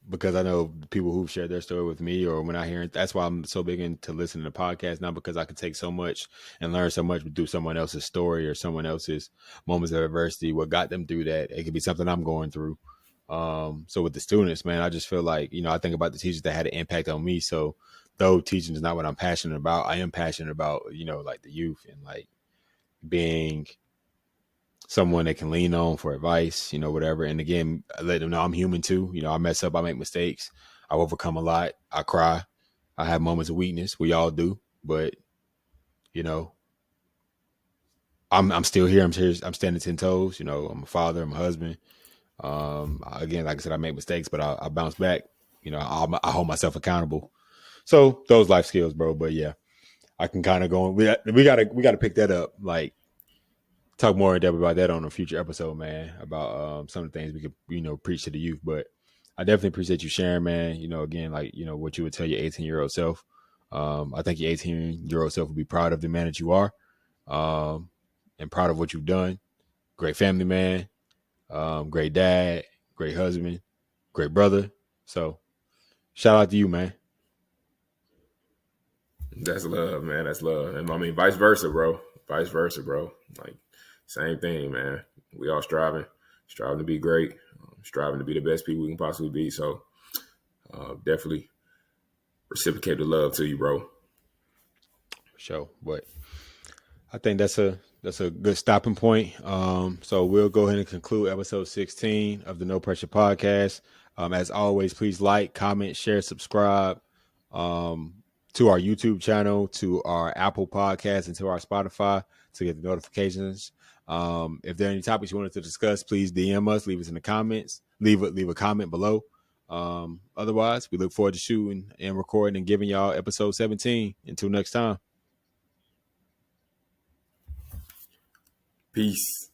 because I know people who've shared their story with me, or when I hear it. That's why I'm so big into listening to podcasts, not because I can take so much and learn so much through someone else's story or someone else's moments of adversity, what got them through that. It could be something I'm going through. So with the students, man, I just feel like, I think about the teachers that had an impact on me. So though teaching is not what I'm passionate about, I am passionate about, like the youth and like being someone they can lean on for advice, whatever. And again, I let them know I'm human too. I mess up, I make mistakes, I overcome a lot, I cry, I have moments of weakness. We all do, but you know, I'm still here. I'm standing 10 toes. I'm a father, I'm a husband. Again, like I said, I make mistakes, but I bounce back. I hold myself accountable. So those life skills, bro. But yeah, I can kind of go. We gotta pick that up. Like talk more in depth about that on a future episode, man. About some of the things we could, preach to the youth. But I definitely appreciate you sharing, man. Again, like what you would tell your 18-year-old self. I think your 18-year-old self would be proud of the man that you are, um, and proud of what you've done. Great family man, great dad, great husband. great brother. So shout out to you, man. That's love, man. That's love. And I mean, vice versa, bro. Vice versa, bro. Like, same thing, man. We all striving to be great, striving to be the best people we can possibly be. So, definitely reciprocate the love to you, bro. For sure. But I think that's a good stopping point. So we'll go ahead and conclude episode 16 of the No Pressure Podcast. As always, please like, comment, share, subscribe to our YouTube channel, to our Apple Podcast, and to our Spotify to get the notifications. If there are any topics you wanted to discuss, please DM us, leave us in the comments, leave a comment below. Otherwise, we look forward to shooting and recording and giving y'all episode 17. Until next time. Peace.